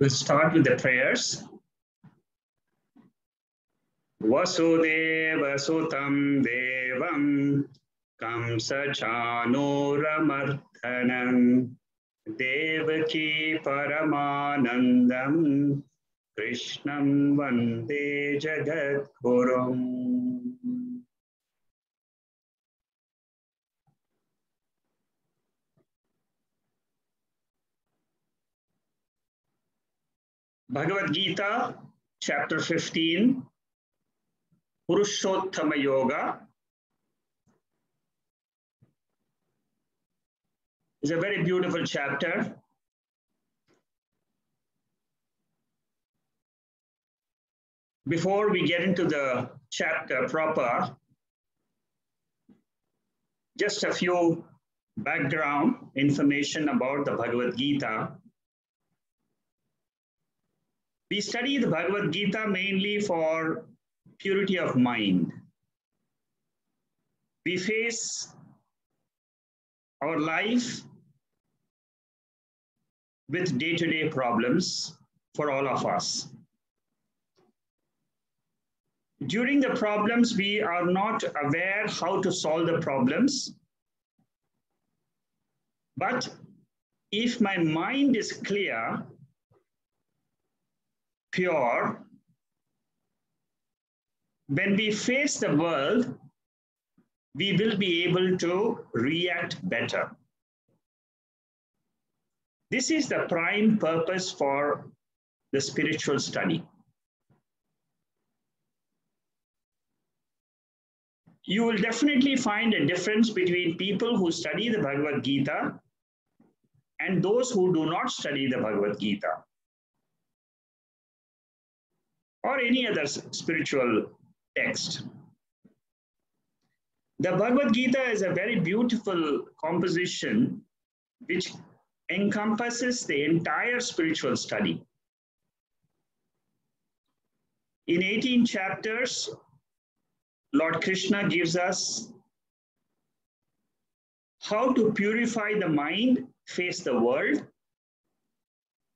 We'll start with the prayers. Vasudeva Sutam Devam Kamsa Chanuramarthanam Devaki Paramanandam Krishnam Vande Jagadgurum. Bhagavad Gita, chapter 15, Purushottama Yoga, is a very beautiful chapter. Before we get into the chapter proper, just a few background information about the Bhagavad Gita. We study the Bhagavad Gita mainly for purity of mind. We face our life with day-to-day problems for all of us. During the problems, we are not aware how to solve the problems. But if my mind is clear, pure, when we face the world, we will be able to react better. This is the prime purpose for the spiritual study. You will definitely find a difference between people who study the Bhagavad Gita and those who do not study the Bhagavad Gita or any other spiritual text. The Bhagavad Gita is a very beautiful composition which encompasses the entire spiritual study. In 18 chapters, Lord Krishna gives us how to purify the mind, face the world.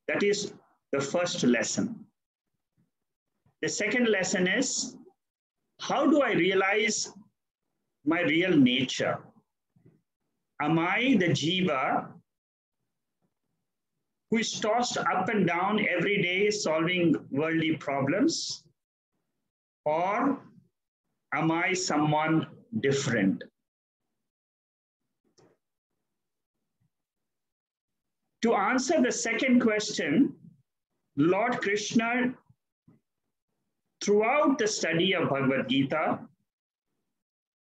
That is the first lesson. The second lesson is, how do I realize my real nature? Am I the jiva who is tossed up and down every day solving worldly problems? Or am I someone different? To answer the second question, Lord Krishna, throughout the study of Bhagavad Gita,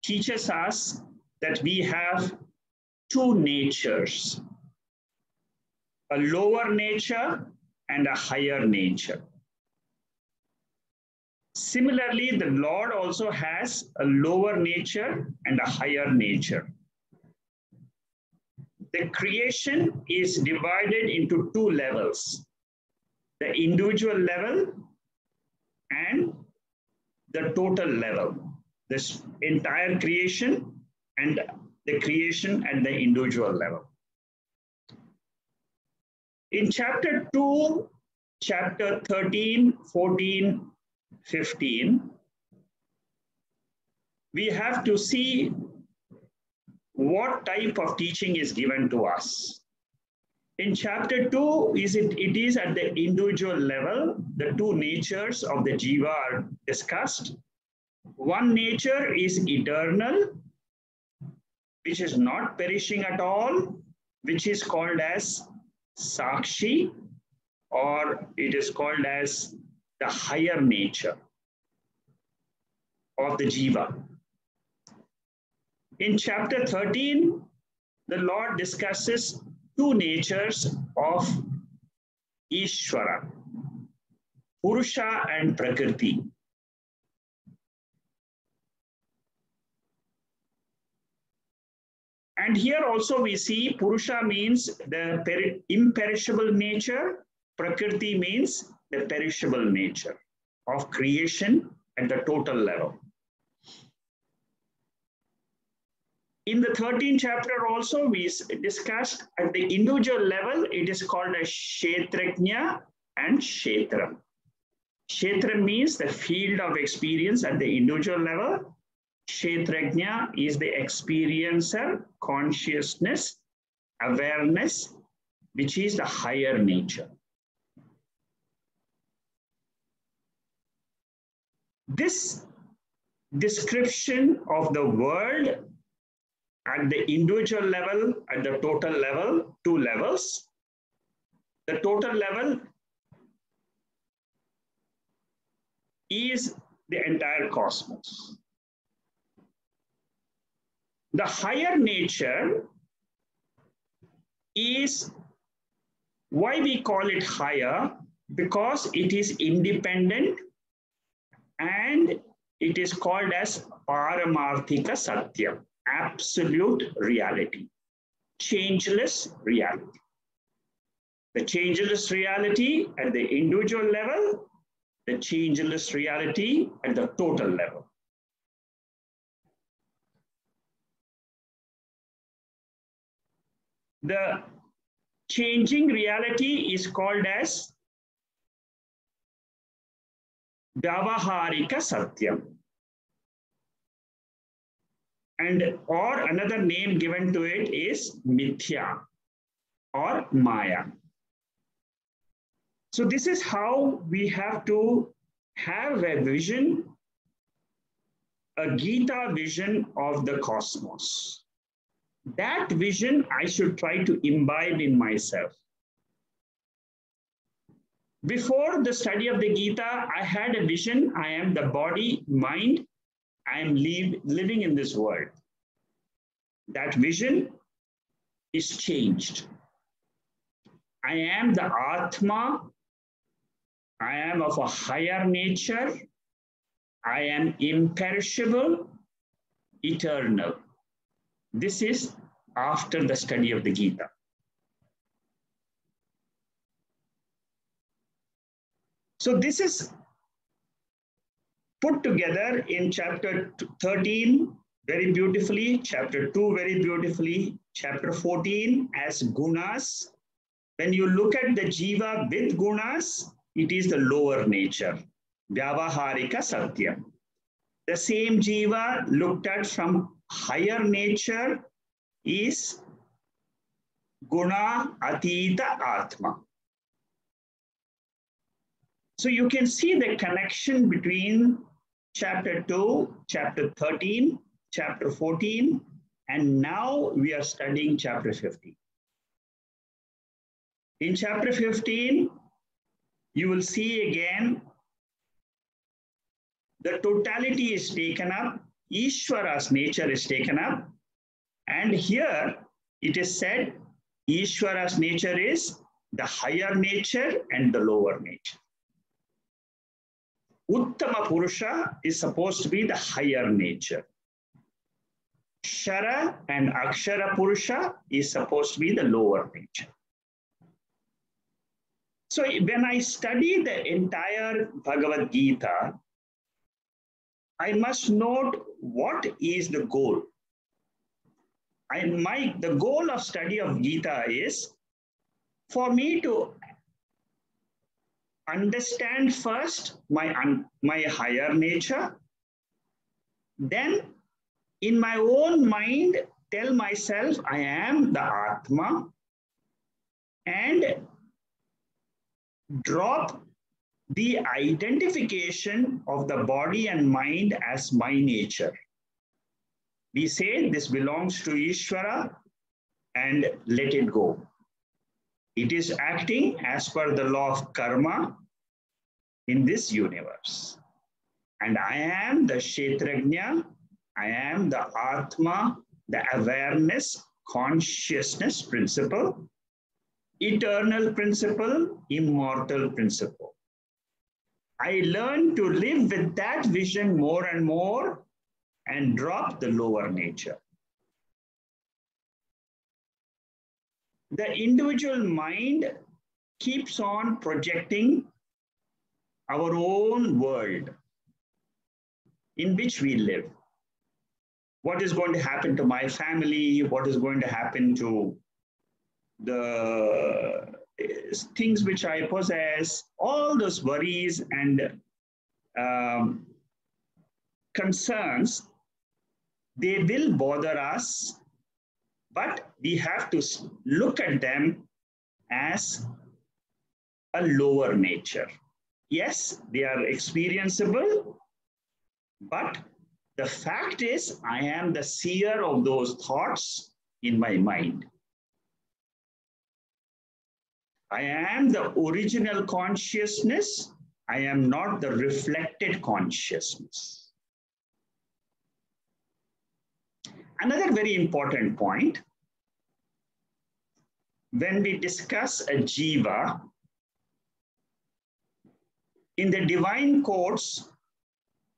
teaches us that we have two natures, a lower nature and a higher nature. Similarly, the Lord also has a lower nature and a higher nature. The creation is divided into two levels, the individual level and the total level. This entire creation and the creation at the individual level. In chapter 2, chapter 13, 14, 15, we have to see what type of teaching is given to us. In chapter 2, it is at the individual level, the two natures of the jiva are discussed. One nature is eternal, which is not perishing at all, which is called as Sakshi, or it is called as the higher nature of the jiva. In chapter 13, the Lord discusses two natures of Ishvara, Purusha and Prakriti. And here also we see Purusha means the imperishable nature, Prakriti means the perishable nature of creation at the total level. In the 13th chapter also, we discussed at the individual level, it is called a Kshetrajna and Kshetra. Kshetra means the field of experience at the individual level. Kshetrajna is the experiencer, consciousness, awareness, which is the higher nature. This description of the world at the individual level, at the total level, two levels. The total level is the entire cosmos. The higher nature is why we call it higher, because it is independent and it is called as Paramarthika Satyam, absolute reality, changeless reality. The changeless reality at the individual level, the changeless reality at the total level. The changing reality is called as Vyavaharika Satyam. And or another name given to it is Mithya or Maya. So this is how we have to have a vision, a Gita vision of the cosmos. That vision I should try to imbibe in myself. Before the study of the Gita, I had a vision. I am the body, mind. I am living in this world. That vision is changed. I am the Atma. I am of a higher nature. I am imperishable, eternal. This is after the study of the Gita. So this is put together in chapter 13 very beautifully, chapter 2 very beautifully, chapter 14 as gunas. When you look at the jiva with gunas, it is the lower nature, Vyavaharika Satyam. The same jiva looked at from higher nature is Guna Atita Atma. So you can see the connection between chapter 2, chapter 13, chapter 14, and now we are studying chapter 15. In chapter 15, you will see again the totality is taken up, Ishvara's nature is taken up, and here it is said Ishvara's nature is the higher nature and the lower nature. Uttama Purusha is supposed to be the higher nature. Shara and Akshara Purusha is supposed to be the lower nature. So when I study the entire Bhagavad Gita, I must note what is the goal. The goal of study of Gita is for me to understand first my higher nature, then in my own mind tell myself I am the Atma, and drop the identification of the body and mind as my nature. We say this belongs to Ishvara and let it go. It is acting as per the law of karma in this universe. And I am the Kshetrajna, I am the Atma, the awareness, consciousness principle, eternal principle, immortal principle. I learn to live with that vision more and more and drop the lower nature. The individual mind keeps on projecting our own world in which we live. What is going to happen to my family? What is going to happen to the things which I possess, all those worries and concerns, they will bother us, but we have to look at them as a lower nature. Yes, they are experienceable, but the fact is, I am the seer of those thoughts in my mind. I am the original consciousness. I am not the reflected consciousness. Another very important point, when we discuss a jiva, in the divine courts,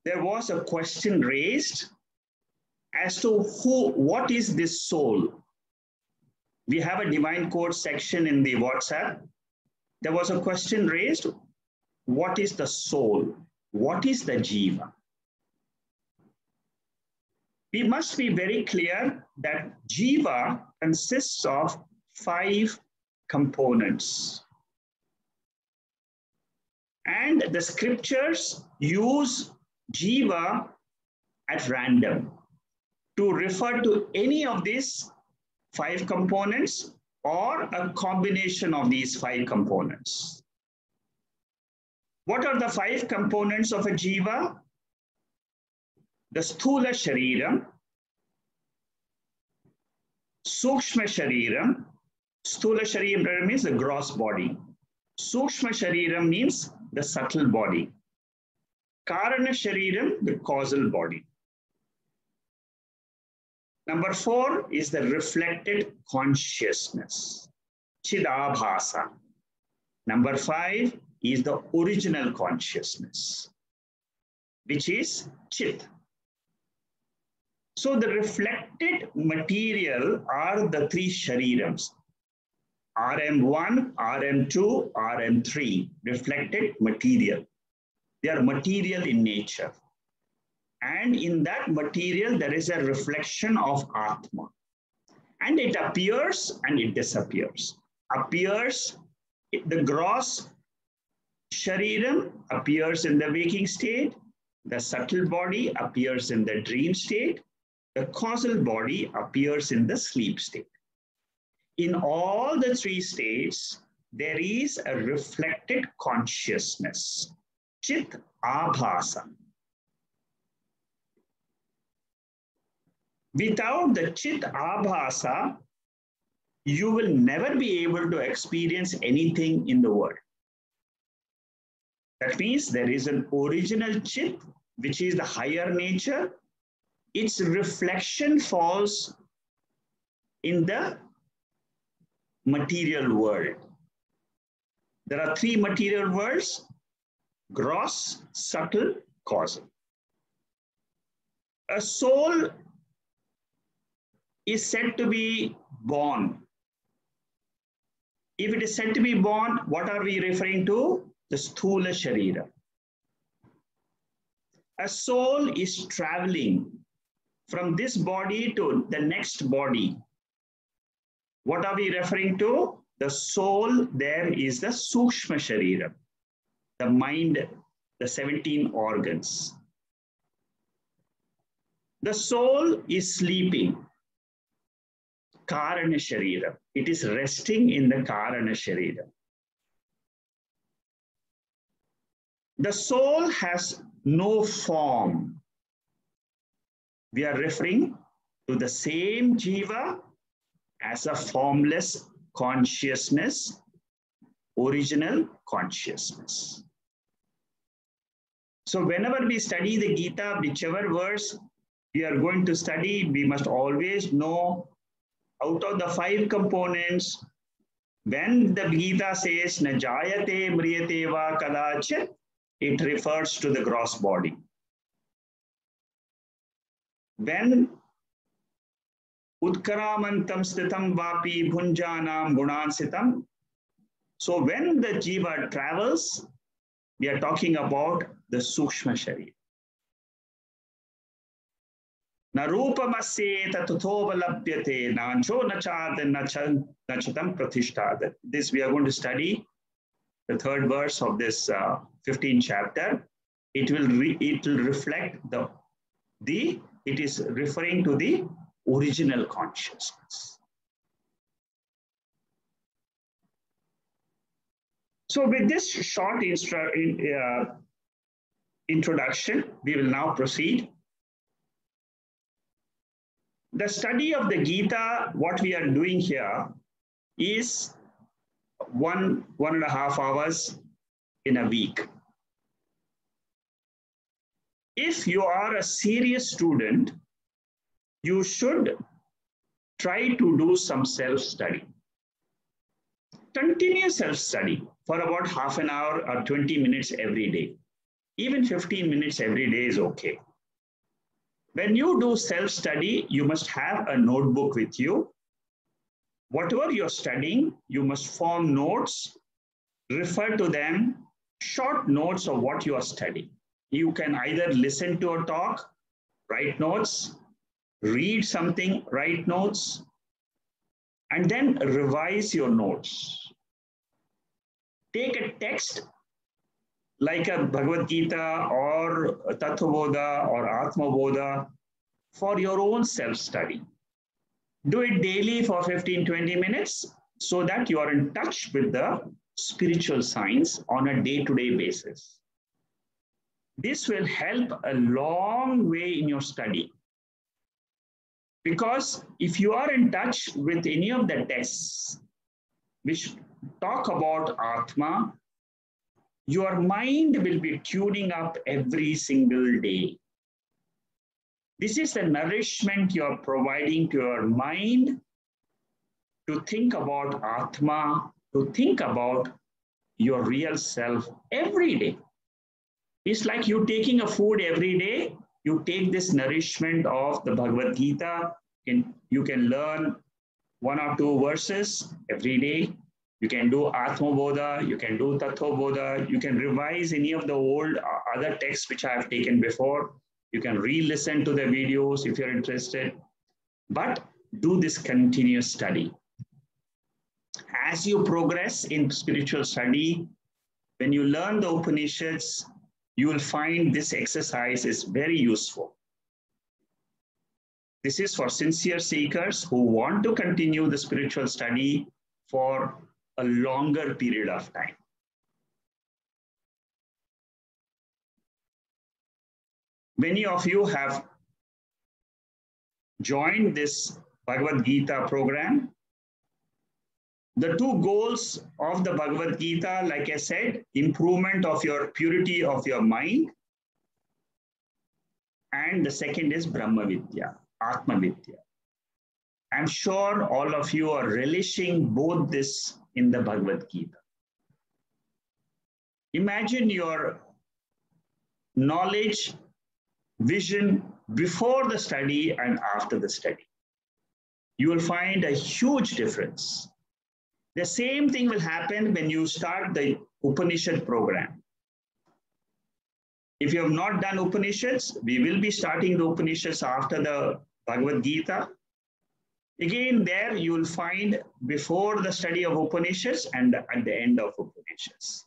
there was a question raised as to what is this soul? We have a divine code section in the WhatsApp. There was a question raised, what is the soul? What is the jiva? We must be very clear that jiva consists of 5 components. And the scriptures use jiva at random to refer to any of these 5 components or a combination of these 5 components. What are the 5 components of a jiva? The sthula shariram, sukshma shariram. Sthula shariram means the gross body. Sukshma shariram means the subtle body. Karana shariram, the causal body. Number 4 is the reflected consciousness, chidabhasa. Number 5 is the original consciousness, which is chit. So the reflected material are the 3 sharirams, RM1, RM2, RM3, reflected material. They are material in nature. And in that material, there is a reflection of Atma. And it appears and it disappears. Appears, the gross shariram appears in the waking state. The subtle body appears in the dream state. The causal body appears in the sleep state. In all the 3 states, there is a reflected consciousness, chit abhasa. Without the chit abhasa, you will never be able to experience anything in the world. That means there is an original chit, which is the higher nature. Its reflection falls in the material world. There are 3 material worlds: gross, subtle, causal. A soul is said to be born. If it is said to be born, what are we referring to? The sthula sharira. A soul is traveling from this body to the next body. What are we referring to? The soul there is the sukshma sharira, the mind, the 17 organs. The soul is sleeping. Karana sharira. It is resting in the Karana sharira. The soul has no form. We are referring to the same jiva as a formless consciousness, original consciousness. So whenever we study the Gita, whichever verse we are going to study, we must always know out of the 5 components, when the Gita says, na jayate mriyate va kadachit, it refers to the gross body. When utkaramantam stitam vapi bhunjanam gunansitam, so when the jiva travels, we are talking about the sukshma sharira. Na rupamasye tatuthovalabhyate nancho nachatam pratishtad. This we are going to study the third verse of this 15th chapter. It will reflect it is referring to the original consciousness. So with this short introduction, we will now proceed. The study of the Gita, what we are doing here is 1.5 hours in a week. If you are a serious student, you should try to do some self-study. Continue self-study for about half an hour or 20 minutes every day. Even 15 minutes every day is okay. When you do self-study, you must have a notebook with you. Whatever you're studying, you must form notes, refer to them, short notes of what you are studying. You can either listen to a talk, write notes, read something, write notes, and then revise your notes. Take a text like a Bhagavad Gita or Tattvabodha or Atmabodha for your own self-study. Do it daily for 15-20 minutes so that you are in touch with the spiritual science on a day-to-day basis. This will help a long way in your study. Because if you are in touch with any of the texts which talk about Atma, your mind will be tuning up every single day. This is the nourishment you are providing to your mind to think about Atma, to think about your real self every day. It's like you taking a food every day. You take this nourishment of the Bhagavad Gita, and you can learn 1 or 2 verses every day. You can do Atmabodha, you can do Tattvabodha, you can revise any of the old other texts which I have taken before. You can re-listen to the videos if you're interested. But do this continuous study. As you progress in spiritual study, when you learn the Upanishads, you will find this exercise is very useful. This is for sincere seekers who want to continue the spiritual study for a longer period of time. Many of you have joined this Bhagavad Gita program. The 2 goals of the Bhagavad Gita, like I said, improvement of your purity of your mind. And the second is Brahma Vidya, Atma Vidya. I'm sure all of you are relishing both this in the Bhagavad Gita. Imagine your knowledge, vision before the study and after the study. You will find a huge difference. The same thing will happen when you start the Upanishad program. If you have not done Upanishads, we will be starting the Upanishads after the Bhagavad Gita. Again, there you will find before the study of Upanishads and at the end of Upanishads.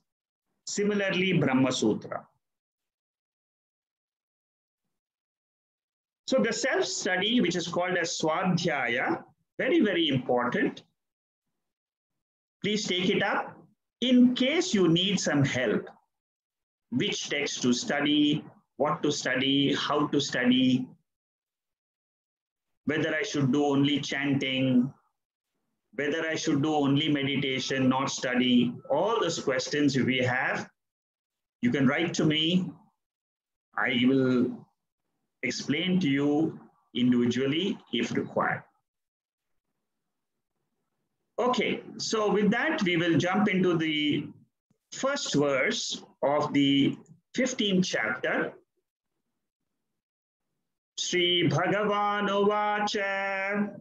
Similarly, Brahma Sutra. So the self-study, which is called as Swadhyaya, very, very important. Please take it up. In case you need some help, which text to study, what to study, how to study, whether I should do only chanting, whether I should do only meditation, not study, all those questions we have, you can write to me. I will explain to you individually if required. Okay, so with that, we will jump into the first verse of the 15th chapter. Sri Bhagavan Uvacha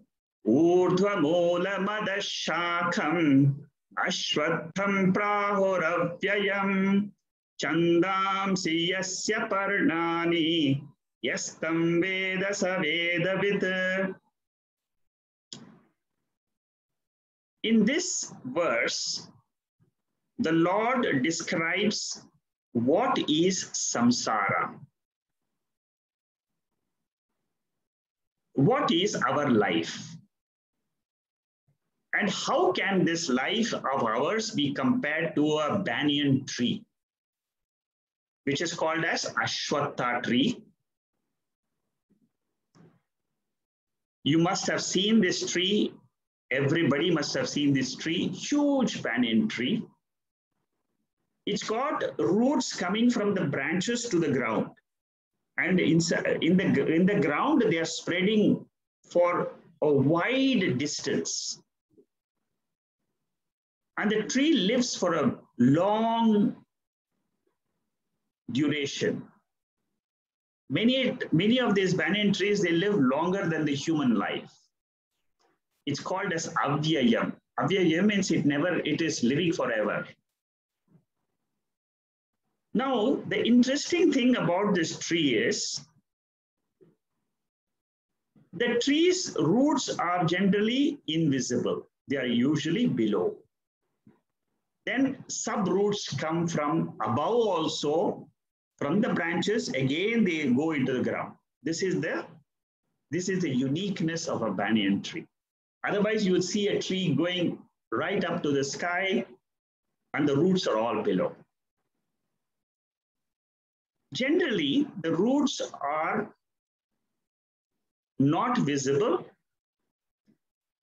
Urdhva Mula Madashakam Ashwatham Prahuravyayam Chandamsi Yasya Parnani Yastam Veda Sa Vedavid. In this verse, the Lord describes what is samsara. What is our life? And how can this life of ours be compared to a banyan tree, which is called as Ashwatha tree? You must have seen this tree. Everybody must have seen this tree, huge banyan tree. It's got roots coming from the branches to the ground. And in the ground, they are spreading for a wide distance. And the tree lives for a long duration. Many of these banyan trees, they live longer than the human life. It's called as avyayam. Avyayam means it is living forever. Now, the interesting thing about this tree is the tree's roots are generally invisible. They are usually below. Then sub-roots come from above also. From the branches, again, they go into the ground. This is the uniqueness of a banyan tree. Otherwise, you would see a tree going right up to the sky and the roots are all below. Generally, the roots are not visible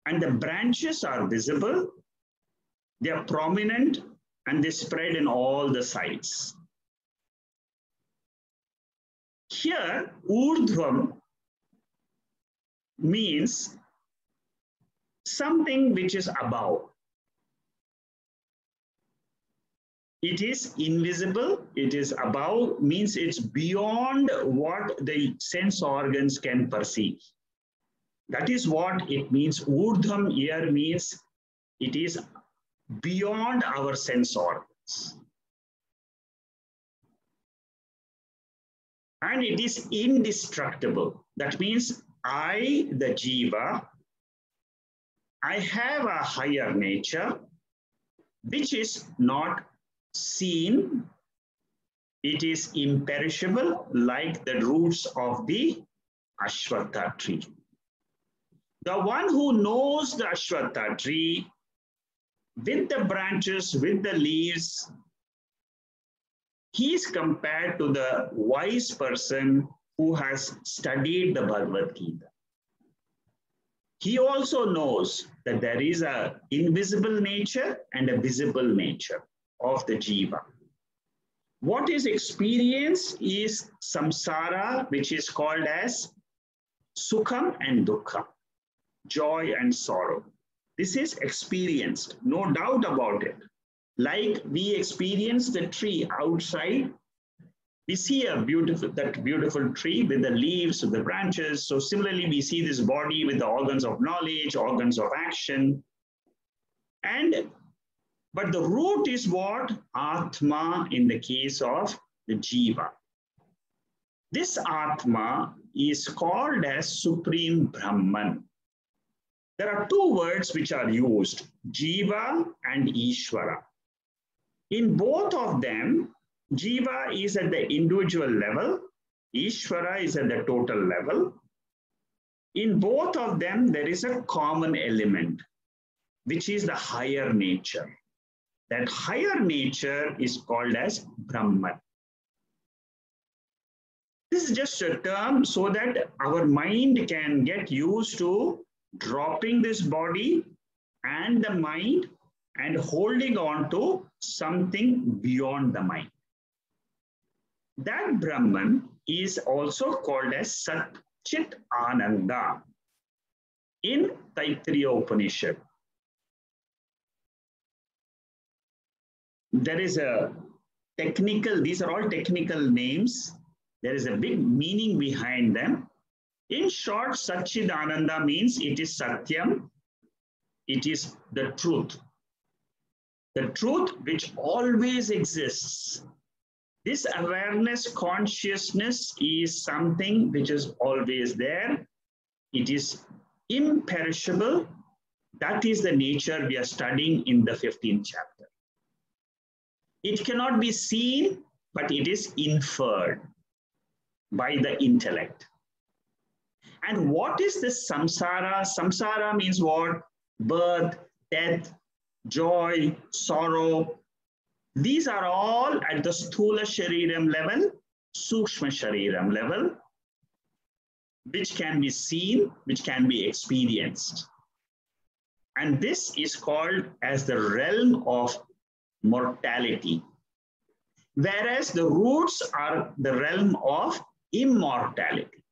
and the branches are visible. They are prominent and they spread in all the sides. Here, urdhvam means something which is above. It is invisible, it is above, means it's beyond what the sense organs can perceive. That is what it means. Urdhvam here means it is beyond our sense organs. And it is indestructible. That means I, the jiva, I have a higher nature, which is not seen. It is imperishable, like the roots of the Ashwatha tree. The one who knows the Ashwatha tree, with the branches, with the leaves, he is compared to the wise person who has studied the Bhagavad Gita. He also knows that there is an invisible nature and a visible nature of the jiva. What is experienced is samsara, which is called as sukham and dukkha, joy and sorrow. This is experienced, no doubt about it. Like we experience the tree outside, we see that beautiful tree with the leaves, with the branches. So similarly, we see this body with the organs of knowledge, organs of action. But the root is what? Atma in the case of the jiva. This Atma is called as Supreme Brahman. There are two words which are used, Jiva and Ishvara. In both of them, Jiva is at the individual level, Ishvara is at the total level. In both of them, there is a common element, which is the higher nature. That higher nature is called as Brahman. This is just a term so that our mind can get used to dropping this body and the mind and holding on to something beyond the mind. That Brahman is also called as Sat Chit Ananda in Taittiriya Upanishad. There is a technical, these are all technical names. There is a big meaning behind them. In short, Satchidananda means it is Satyam, it is the truth. The truth which always exists. This awareness consciousness is something which is always there. It is imperishable. That is the nature we are studying in the 15th chapter. It cannot be seen, but it is inferred by the intellect. And what is this samsara? Samsara means what? Birth, death, joy, sorrow. These are all at the sthula shariram level, sukshma shariram level, which can be seen, which can be experienced. And this is called as the realm of mortality. Whereas the roots are the realm of immortality.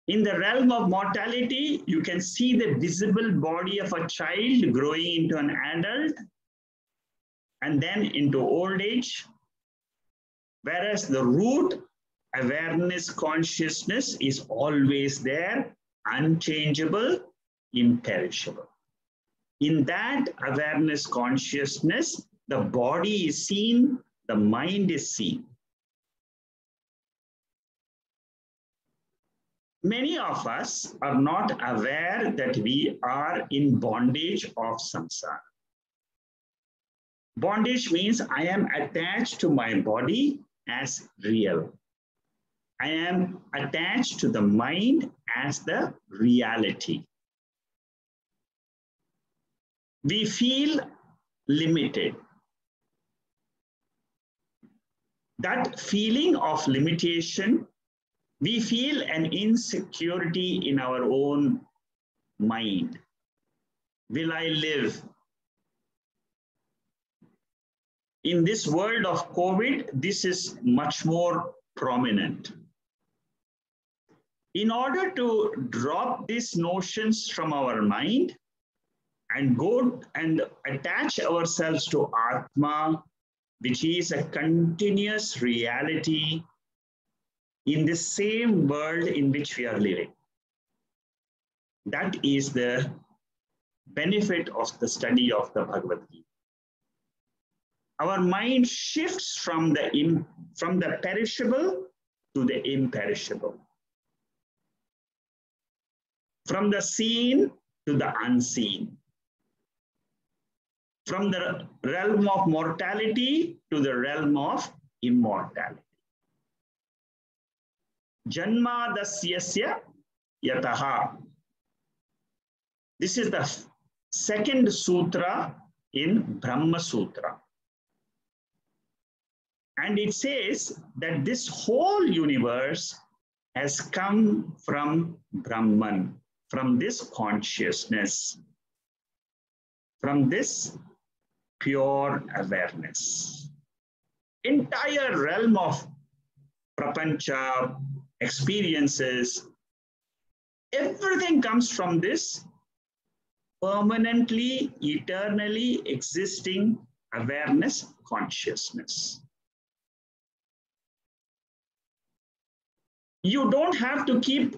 In the realm of mortality, you can see the visible body of a child growing into an adult and then into old age. Whereas the root awareness consciousness is always there, unchangeable, imperishable. In that awareness consciousness, the body is seen, the mind is seen. Many of us are not aware that we are in bondage of samsara. Bondage means I am attached to my body as real. I am attached to the mind as the reality. We feel limited. That feeling of limitation, we feel an insecurity in our own mind. Will I live? In this world of COVID, this is much more prominent. In order to drop these notions from our mind and go and attach ourselves to Atma, which is a continuous reality in the same world in which we are living. That is the benefit of the study of the Bhagavad Gita. Our mind shifts from the perishable to the imperishable, from the seen to the unseen, from the realm of mortality to the realm of immortality. Janmadasyasya yataha. This is the second sutra in Brahma Sutra. And it says that this whole universe has come from Brahman, from this consciousness, from this pure awareness. Entire realm of prapancha, experiences, everything comes from this permanently, eternally existing awareness consciousness. You don't have to keep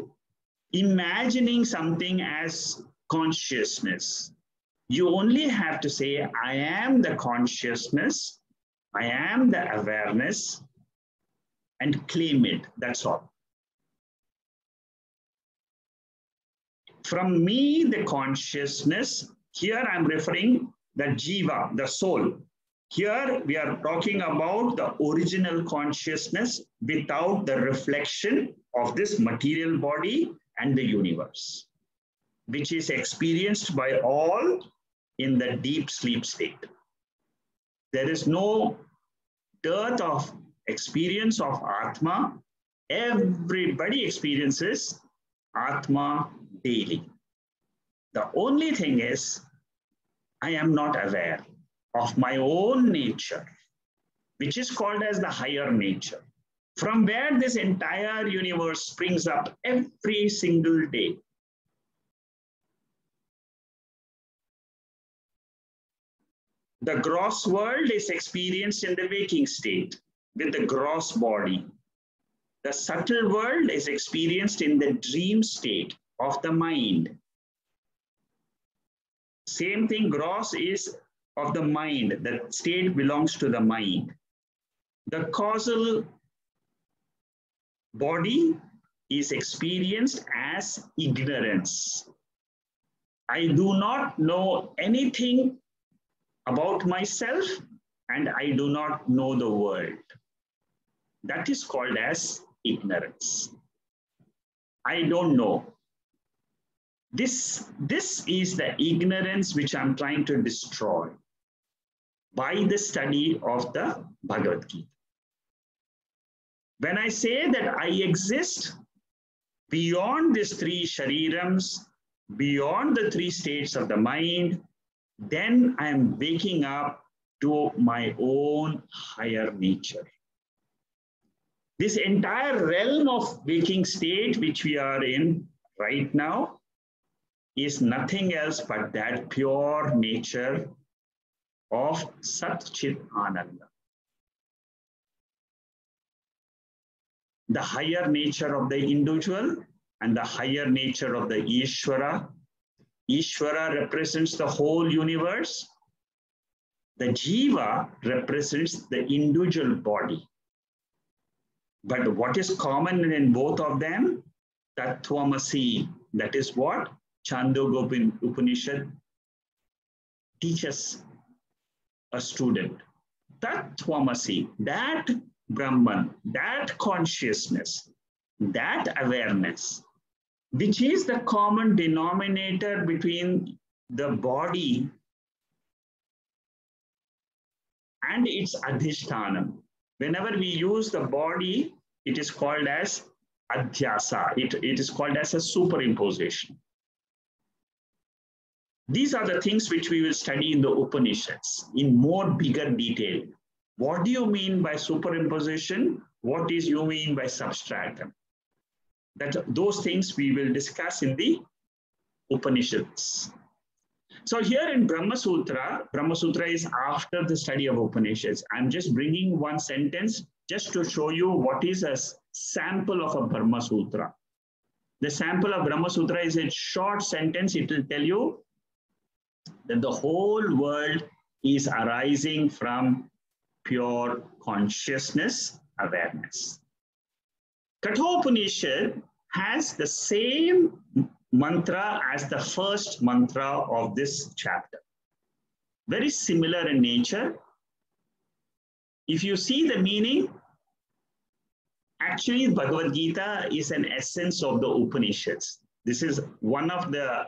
imagining something as consciousness. You only have to say, I am the consciousness, I am the awareness, and claim it. That's all. From me, the consciousness, here I'm referring the jiva, the soul. Here we are talking about the original consciousness without the reflection of this material body and the universe, which is experienced by all in the deep sleep state. There is no dearth of experience of Atma. Everybody experiences Atma daily. The only thing is, I am not aware of my own nature, which is called as the higher nature, from where this entire universe springs up every single day. The gross world is experienced in the waking state with the gross body. The subtle world is experienced in the dream state of the mind. Same thing, gross is of the mind, the state belongs to the mind. The causal body is experienced as ignorance. I do not know anything about myself and I do not know the world. That is called as ignorance. I don't know. This is the ignorance which I'm trying to destroy by the study of the Bhagavad Gita. When I say that I exist beyond these three sharirams, beyond the three states of the mind, then I am waking up to my own higher nature. This entire realm of waking state which we are in right now is nothing else but that pure nature of Sat Chit Ananda. The higher nature of the individual and the higher nature of the Ishvara. Ishvara represents the whole universe. The Jiva represents the individual body. But what is common in both of them? Tattvamasi. That is what Chandogya Upanishad teaches a student. Tattvamasi, that Brahman, that consciousness, that awareness, which is the common denominator between the body and its adhishtanam. Whenever we use the body, it is called as adhyasa. It is called as a superimposition. These are the things which we will study in the Upanishads in more bigger detail. What do you mean by superimposition? What do you mean by substratum? Those things we will discuss in the Upanishads. So here in Brahma Sutra is after the study of Upanishads. I'm just bringing one sentence just to show you what is a sample of a Brahma Sutra. The sample of Brahma Sutra is a short sentence. It will tell you that the whole world is arising from pure consciousness, awareness. Kathopanishad has the same mantra as the first mantra of this chapter. Very similar in nature. If you see the meaning, actually Bhagavad Gita is an essence of the Upanishads. This is one of the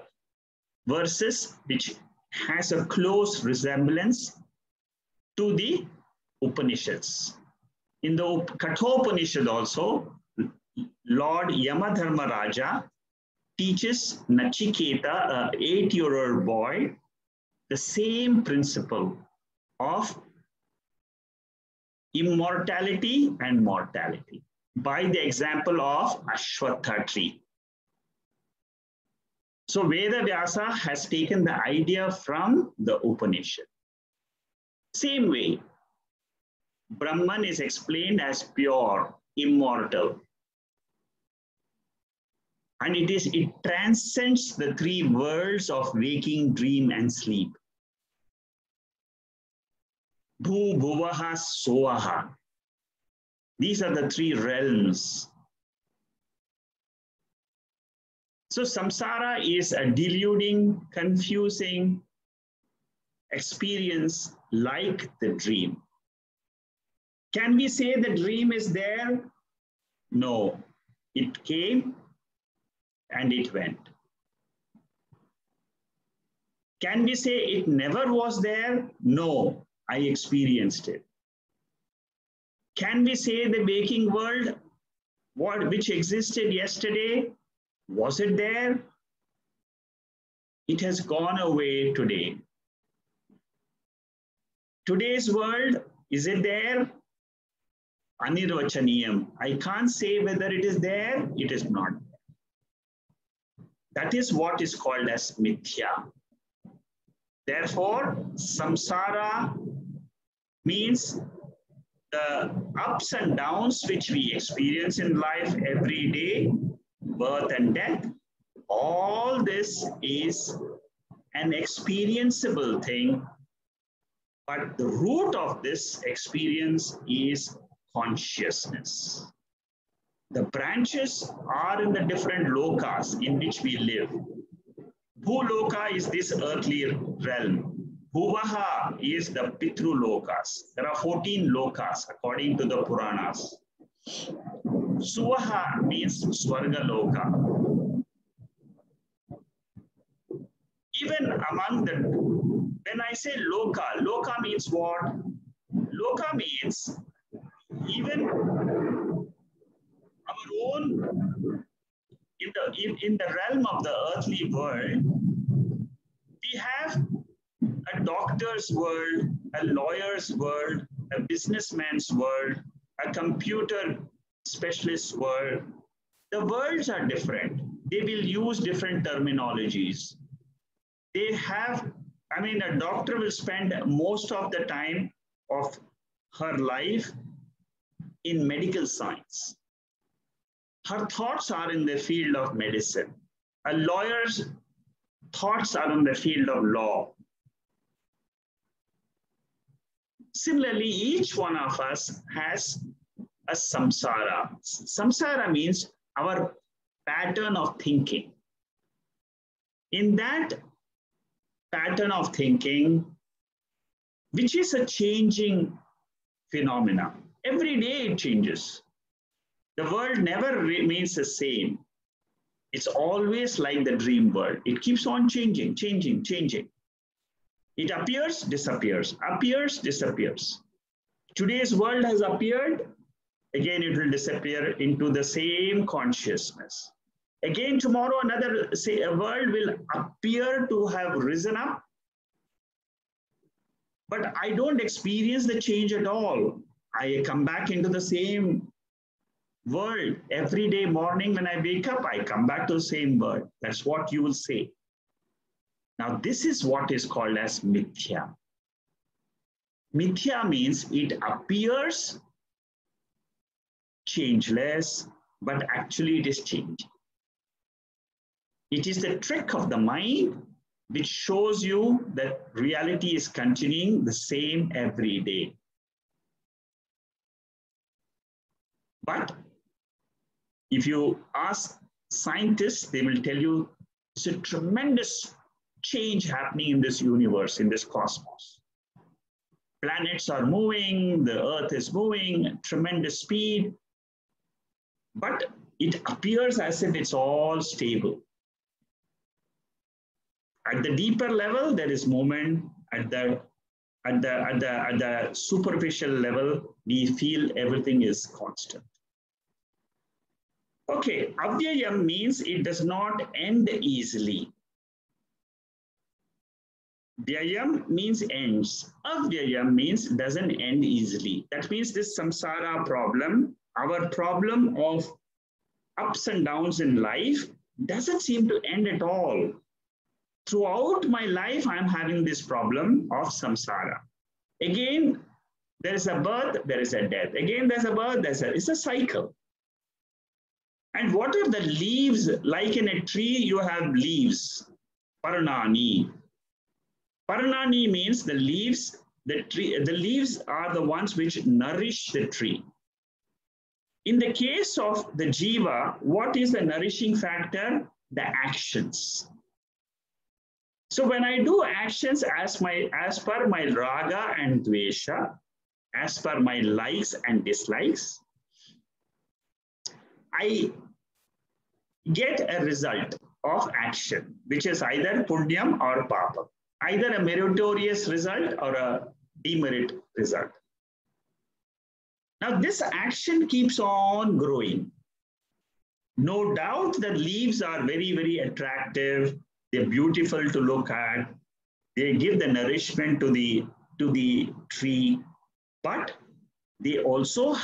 verses which has a close resemblance to the Upanishads. In the Kathopanishad also, Lord Yamadharmaraja teaches Nachiketa, an 8-year-old boy, the same principle of immortality and mortality by the example of Ashwatha tree. So Veda Vyasa has taken the idea from the Upanishad. Same way, Brahman is explained as pure, immortal. And it transcends the three worlds of waking, dream, and sleep. Bhu, Bhuvaha, Soaha. These are the three realms. So samsara is a deluding, confusing experience like the dream. Can we say the dream is there? No. It came and it went. Can we say it never was there? No, I experienced it. Can we say the waking world, which existed yesterday, was it there? It has gone away today. Today's world, is it there? Anirvachaniyam. I can't say whether it is there, it is not. That is what is called as mithya. Therefore, samsara means the ups and downs which we experience in life every day, birth and death. All this is an experienceable thing But the root of this experience is consciousness. The branches are in the different lokas in which we live. Bhuloka is this earthly realm. Bhuvaha is the Pitru lokas. There are 14 lokas according to the Puranas. Suvaha means Swarga loka. Even among the, when I say loka, loka means what? Loka means even our own, in the realm of the earthly world, we have a doctor's world, a lawyer's world, a businessman's world, a computer specialist's world. The worlds are different. They will use different terminologies. They have, I mean, a doctor will spend most of the time of her life in medical science. Her thoughts are in the field of medicine. A lawyer's thoughts are in the field of law. Similarly, each one of us has a samsara. Samsara means our pattern of thinking. In that pattern of thinking, which is a changing phenomena, every day it changes. The world never remains the same. It's always like the dream world. It keeps on changing, changing, changing. It appears, disappears, appears, disappears. Today's world has appeared, again it will disappear into the same consciousness. Again tomorrow another a world will appear to have risen up, but I don't experience the change at all. I come back into the same world. Every day morning when I wake up, I come back to the same world. That's what you will say. Now, this is what is called as mithya. Mithya means it appears changeless, but actually it is changing. It is the trick of the mind which shows you that reality is continuing the same every day. But if you ask scientists, they will tell you it's a tremendous change happening in this universe, in this cosmos. Planets are moving, the earth is moving at tremendous speed, but it appears as if it's all stable. At the deeper level, there is movement. At the superficial level, we feel everything is constant. Okay, avyayam means it does not end easily. Vyayam means ends. Avyayam means doesn't end easily. That means this samsara problem, our problem of ups and downs in life, doesn't seem to end at all. Throughout my life, I'm having this problem of samsara. Again, there is a birth, there is a death. Again, there's a birth, it's a cycle. And what are the leaves? Like in a tree, you have leaves, paranani. Paranani means the leaves, the leaves are the ones which nourish the tree. In the case of the jiva, what is the nourishing factor? The actions. So when I do actions as per my raga and dvesha, as per my likes and dislikes, I get a result of action, which is either punyam or papam, either a meritorious result or a demerit result. Now this action keeps on growing. No doubt the leaves are very, very attractive. They're beautiful to look at. They give the nourishment to the tree, but they also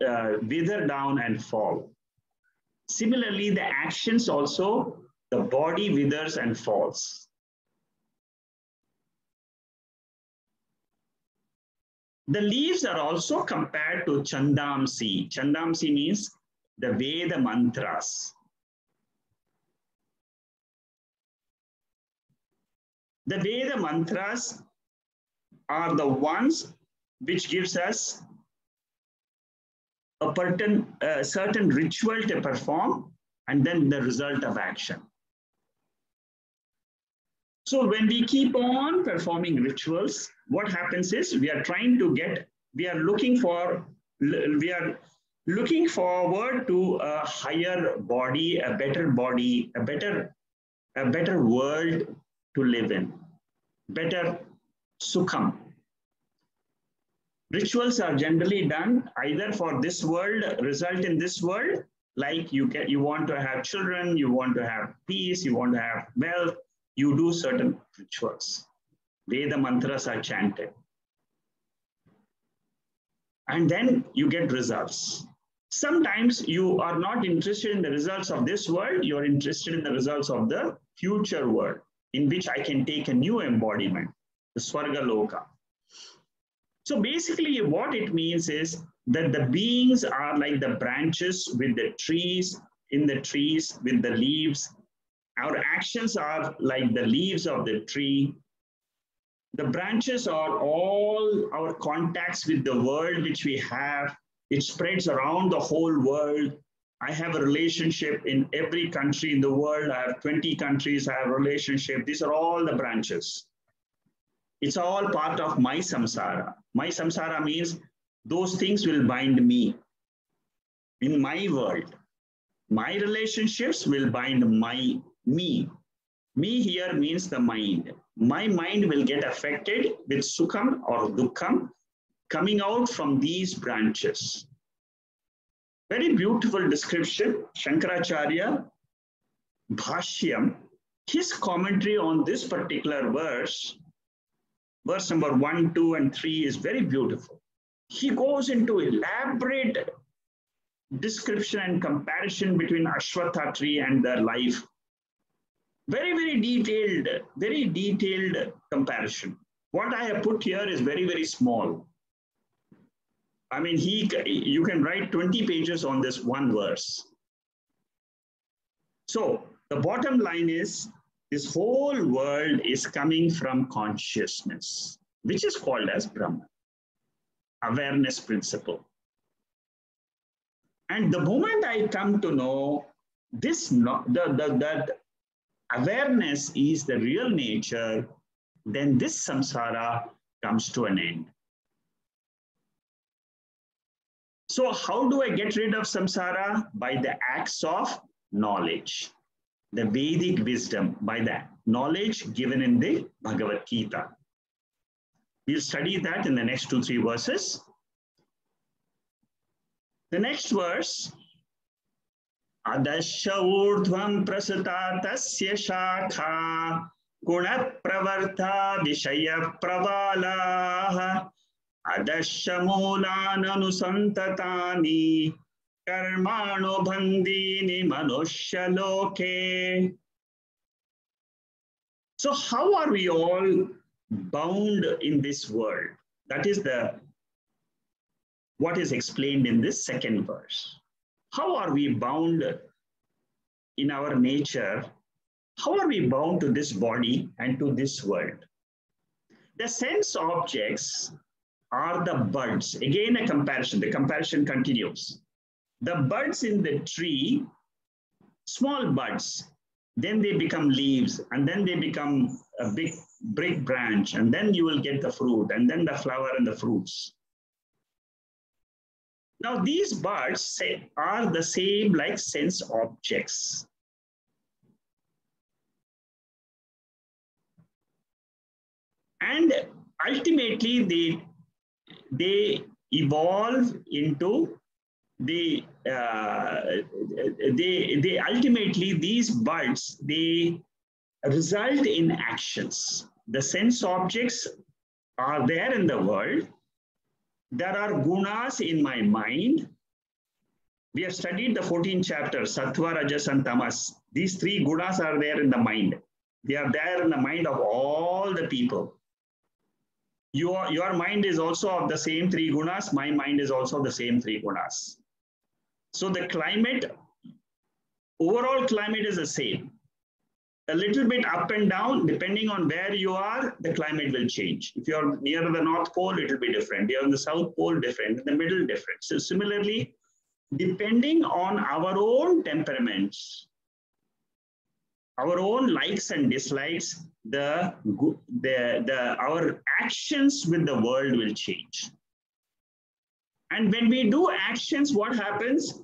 wither down and fall. Similarly, the actions also, the body withers and falls. The leaves are also compared to Chandamsi. Chandamsi means the Veda mantras. The Veda mantras are the ones which gives us a certain ritual to perform and then the result of action. So when we keep on performing rituals, what happens is we are looking forward to a higher body, a better world to live in, better sukham. Rituals are generally done either for this world, result in this world, like you want to have children, you want to have peace, you want to have wealth, you do certain rituals. Veda mantras are chanted. And then you get results. Sometimes you are not interested in the results of this world, you are interested in the results of the future world, in which I can take a new embodiment, the Swarga Loka. So basically what it means is that the beings are like the branches with the trees, in the trees with the leaves. Our actions are like the leaves of the tree. The branches are all our contacts with the world which we have. It spreads around the whole world. I have a relationship in every country in the world. I have 20 countries, I have a relationship. These are all the branches. It's all part of my samsara. My samsara means those things will bind me in my world. My relationships will bind me. Me here means the mind. My mind will get affected with sukham or dukkham coming out from these branches. Very beautiful description. Shankaracharya, Bhashyam, his commentary on this particular verse number 1, 2, and 3 is very beautiful. He goes into elaborate description and comparison between Ashwatha tree and their life. Very detailed comparison. What I have put here is very small. I mean, you can write 20 pages on this one verse. So the bottom line is, this whole world is coming from consciousness, which is called as Brahman, awareness principle. And the moment I come to know this, that awareness is the real nature, then this samsara comes to an end. So how do I get rid of samsara? By the acts of knowledge, the Vedic wisdom, by the knowledge given in the Bhagavad Gita. We'll study that in the next 2-3 verses. The next verse, Adasya urdhvam prasata tasya shakha guna pravarta vishaya pravala adasya mulan anusantatani karmano bandhini manushya loke. So how are we all bound in this world? That is what is explained in this second verse. How are we bound in our nature? How are we bound to this body and to this world? The sense objects are the buds. Again, a comparison. The comparison continues. The buds in the tree, small buds, then they become leaves, and then they become a big branch, and then you will get the fruit, and then the flower and the fruits. Now, these buds are the same like sense objects. And ultimately, they evolve into ultimately these buds, they result in actions. The sense objects are there in the world. There are gunas in my mind. We have studied the 14th chapter, Sattva, Rajas, and Tamas. These 3 gunas are there in the mind. They are there in the mind of all the people. Your mind is also of the same 3 gunas. My mind is also the same 3 gunas. So the climate, overall climate is the same. a little bit up and down, depending on where you are, the climate will change. If you're near the North Pole, it will be different. You're in the South Pole, different. In the middle, different. So similarly, depending on our own temperaments, our own likes and dislikes, our actions with the world will change. And when we do actions, what happens?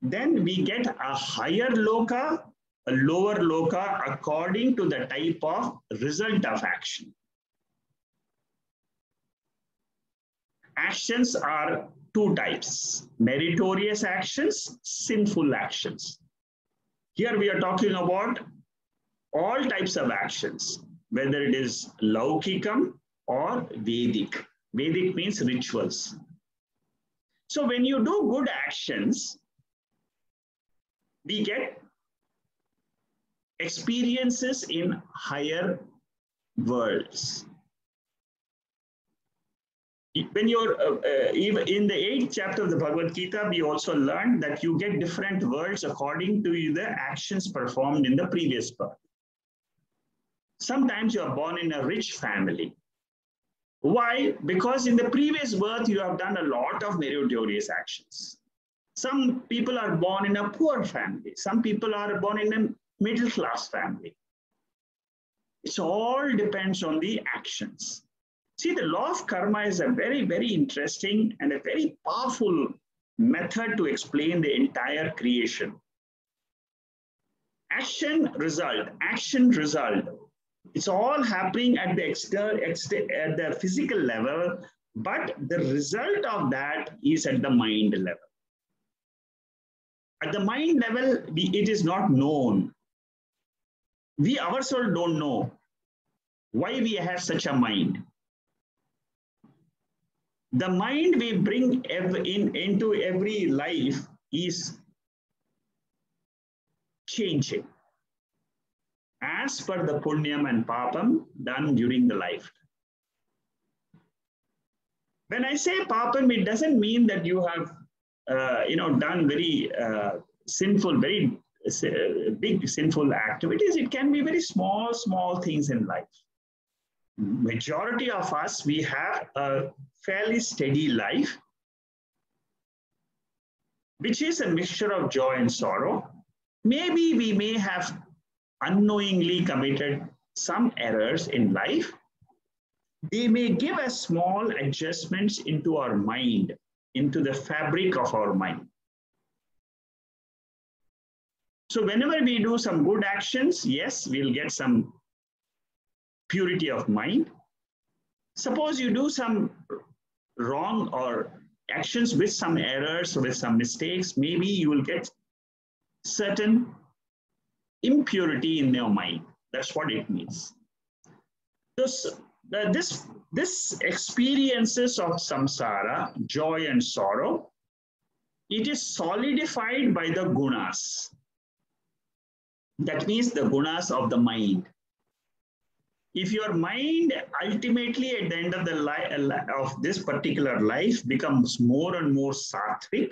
Then we get a higher loka, a lower loka, according to the type of result of action. Actions are two types: meritorious actions, sinful actions. Here we are talking about all types of actions, whether it is Laukikam or Vedic. Vedic means rituals. So when you do good actions, we get experiences in higher worlds. When you're even in the 8th chapter of the Bhagavad Gita, we also learned that you get different worlds according to the actions performed in the previous birth. Sometimes you are born in a rich family. Why? Because in the previous birth, you have done a lot of meritorious actions. Some people are born in a poor family. Some people are born in a middle class family. It all depends on the actions. See, the law of karma is a very, very interesting and a very powerful method to explain the entire creation. Action, result, action, result. It's all happening at the at the physical level, but the result of that is at the mind level. At the mind level, it is not known. We ourselves don't know why we have such a mind. The mind we bring into every life is changing as per the punyam and papam done during the life. When I say papam, it doesn't mean that you have done very sinful, very big sinful activities. It can be very small things in life. Majority of us, we have a fairly steady life, which is a mixture of joy and sorrow. Maybe we may have unknowingly committed some errors in life. They may give us small adjustments into our mind, into the fabric of our mind. So whenever we do some good actions, yes, we'll get some purity of mind. Suppose you do some wrong or actions with some errors, with some mistakes, maybe you will get certain impurity in your mind. That's what it means. This experiences of samsara, joy and sorrow, it is solidified by the gunas. That means the gunas of the mind. If your mind ultimately at the end of of this particular life becomes more and more sattvic,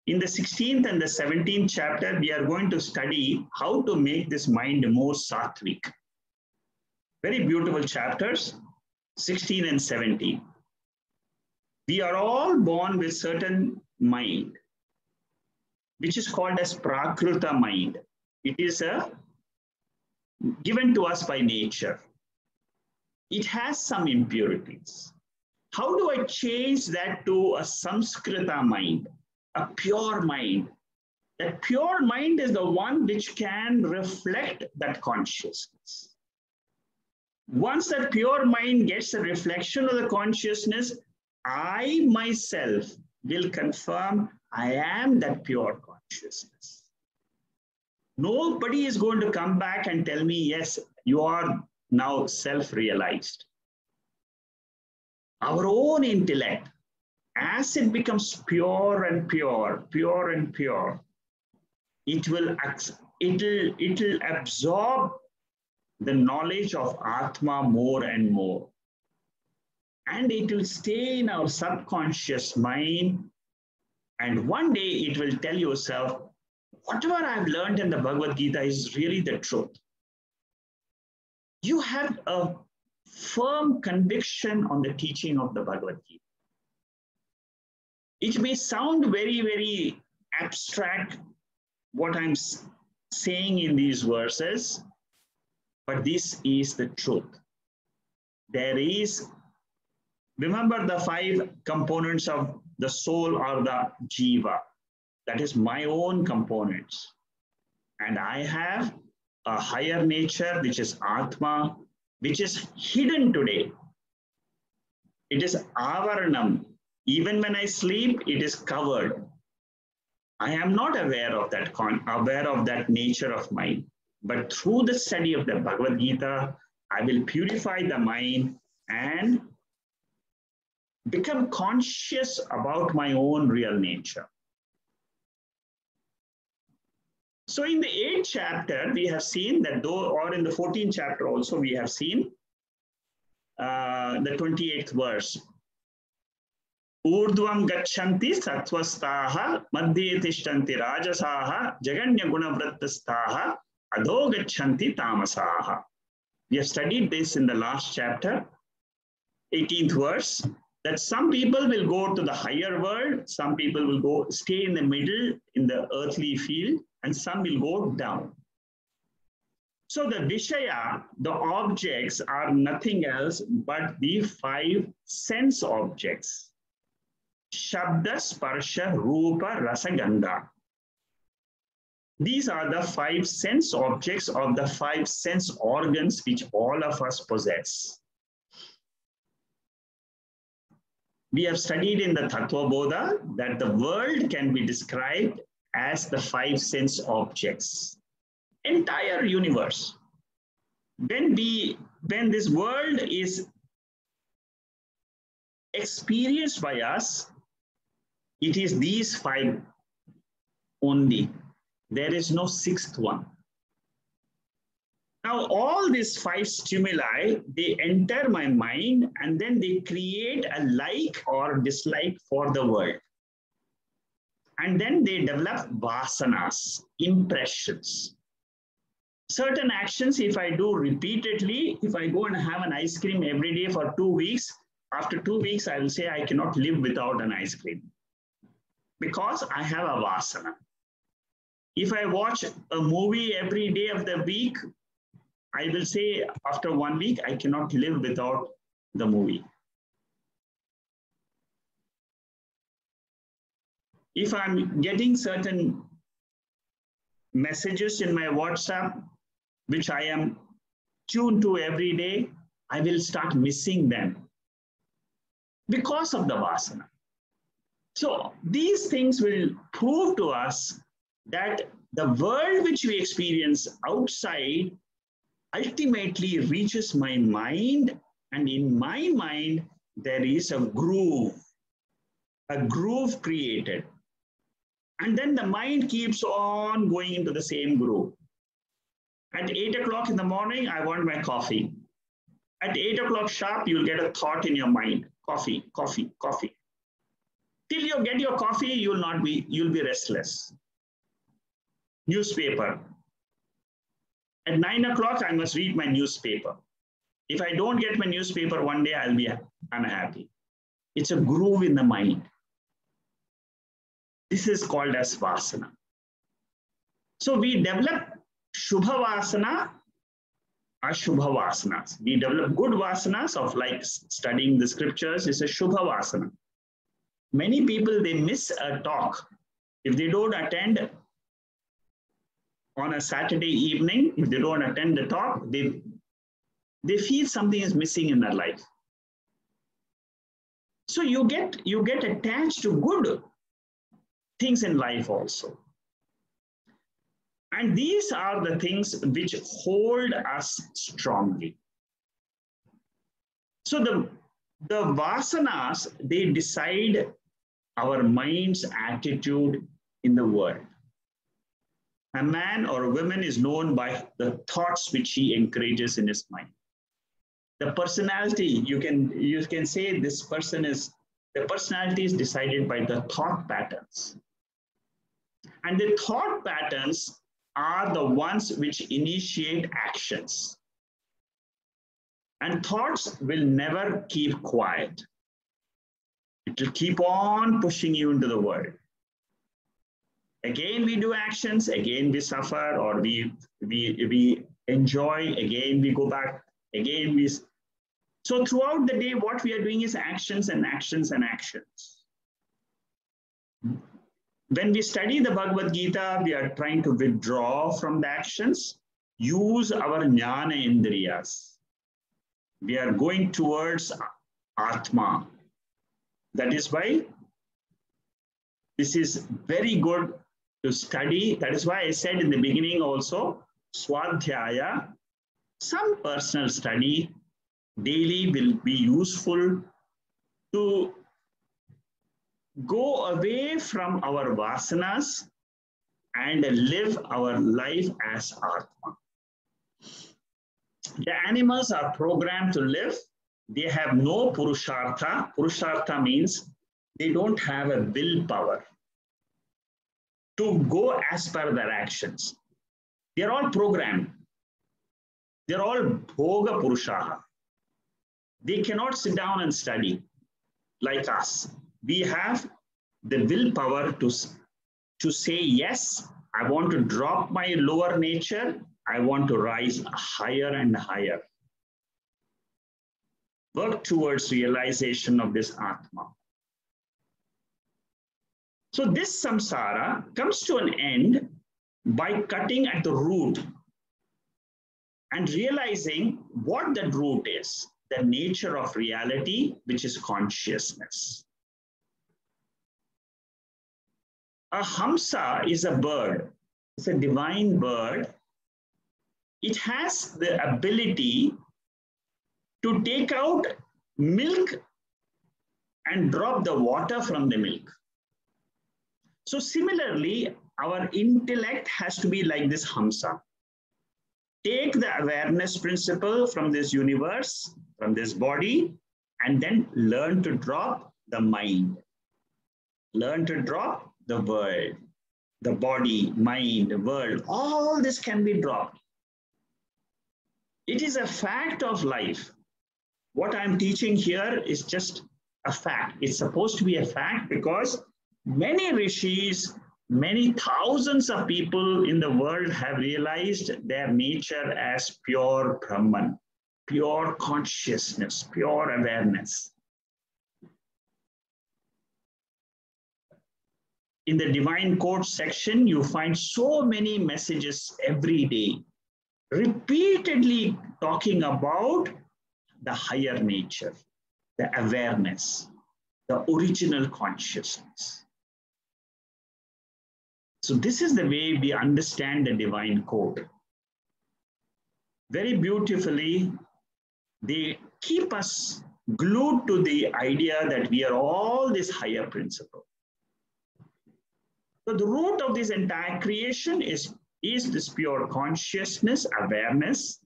in the 16th and the 17th chapter, we are going to study how to make this mind more sattvic. Very beautiful chapters, 16 and 17. We are all born with certain mind, which is called as prakruta mind. It is given to us by nature. It has some impurities. How do I change that to a samskrita mind, a pure mind? That pure mind is the one which can reflect that consciousness. Once that pure mind gets a reflection of the consciousness, I myself will confirm I am that pure consciousness. Nobody is going to come back and tell me, yes, you are now self-realized. Our own intellect, as it becomes pure and pure, pure and pure, it'll absorb the knowledge of Atma more and more. And it will stay in our subconscious mind. And one day it will tell yourself, whatever I've learned in the Bhagavad Gita is really the truth. You have a firm conviction on the teaching of the Bhagavad Gita. It may sound very, very abstract, what I'm saying in these verses, but this is the truth. There is, remember the 5 components of the soul or the jiva. That is my own components. And I have a higher nature, which is Atma, which is hidden today. It is avaranam. Even when I sleep, it is covered. I am not aware of that nature of mine. But through the study of the Bhagavad Gita, I will purify the mind and become conscious about my own real nature. So in the 8th chapter, we have seen that or in the 14th chapter also, we have seen the 28th verse. Urdhvam gachanti sattvastaha madhye tishtanti rajasaha jaganya gunavrattastaha adho gachanti tamasaha. We have studied this in the last chapter, 18th verse, that some people will go to the higher world, some people will stay in the middle in the earthly field, and some will go down. So the Vishaya, the objects, are nothing else but the 5 sense objects. Shabda, Sparsha, Rupa, Rasa, Gandha. These are the 5 sense objects of the 5 sense organs which all of us possess. We have studied in the Tattva Bodha that the world can be described as the 5 sense objects. Entire universe. When this world is experienced by us, it is these 5 only. There is no 6th one. Now, all these 5 stimuli, they enter my mind and then they create a like or dislike for the world. And then they develop vasanas, impressions. Certain actions, if I do repeatedly, if I go and have an ice cream every day for 2 weeks, after 2 weeks, I will say I cannot live without an ice cream because I have a vasana. If I watch a movie every day of the week, I will say after 1 week, I cannot live without the movie. If I'm getting certain messages in my WhatsApp, which I am tuned to every day, I will start missing them because of the vasana. So these things will prove to us that the world which we experience outside ultimately reaches my mind, and in my mind, there is a groove created. And then the mind keeps on going into the same groove. At 8 o'clock in the morning, I want my coffee. At 8 o'clock sharp, you'll get a thought in your mind, coffee, coffee, coffee. Till you get your coffee, you'll be restless. Newspaper. At 9 o'clock, I must read my newspaper. If I don't get my newspaper one day, I'll be unhappy. It's a groove in the mind. This is called as vasana. So we develop Shubha Vasana, Ashubha Vasanas. We develop good vasanas of like studying the scriptures is a Shubha Vasana. Many people, they miss a talk. If they don't attend on a Saturday evening, if they don't attend the talk, they feel something is missing in their life. So you get attached to good things in life also. And these are the things which hold us strongly. So the vasanas, they decide our mind's attitude in the world. A man or a woman is known by the thoughts which he encourages in his mind. The personality, you can say this person is, the personality is decided by the thought patterns. And the thought patterns are the ones which initiate actions. And thoughts will never keep quiet. It will keep on pushing you into the world. Again, we do actions, again, we suffer, or we enjoy, again, we go back, again, we. So throughout the day, what we are doing is actions and actions and actions. When we study the Bhagavad Gita, we are trying to withdraw from the actions, use our jnana indriyas. We are going towards Atma. That is why this is very good to study. That is why I said in the beginning also, Swadhyaya, some personal study daily will be useful to go away from our vasanas and live our life as Atma. The animals are programmed to live. They have no Purushartha. Purushartha means they don't have a willpower to go as per their actions. They're all programmed. They're all Bhoga Purushaha. They cannot sit down and study like us. We have the willpower to say, yes, I want to drop my lower nature. I want to rise higher and higher. Work towards realization of this Atma. So this samsara comes to an end by cutting at the root and realizing what that root is, the nature of reality, which is consciousness. A hamsa is a bird. It's a divine bird. It has the ability to take out milk and drop the water from the milk. So similarly, our intellect has to be like this hamsa. Take the awareness principle from this universe, from this body, and then learn to drop the mind. Learn to drop the world, the body, mind, world. All this can be dropped. It is a fact of life. What I'm teaching here is just a fact. It's supposed to be a fact because many rishis, many thousands of people in the world have realized their nature as pure Brahman, pure consciousness, pure awareness. In the Divine Code section, you find so many messages every day, repeatedly talking about the higher nature, the awareness, the original consciousness. So this is the way we understand the Divine Code. Very beautifully, they keep us glued to the idea that we are all this higher principle. So the root of this entire creation is this pure consciousness, awareness,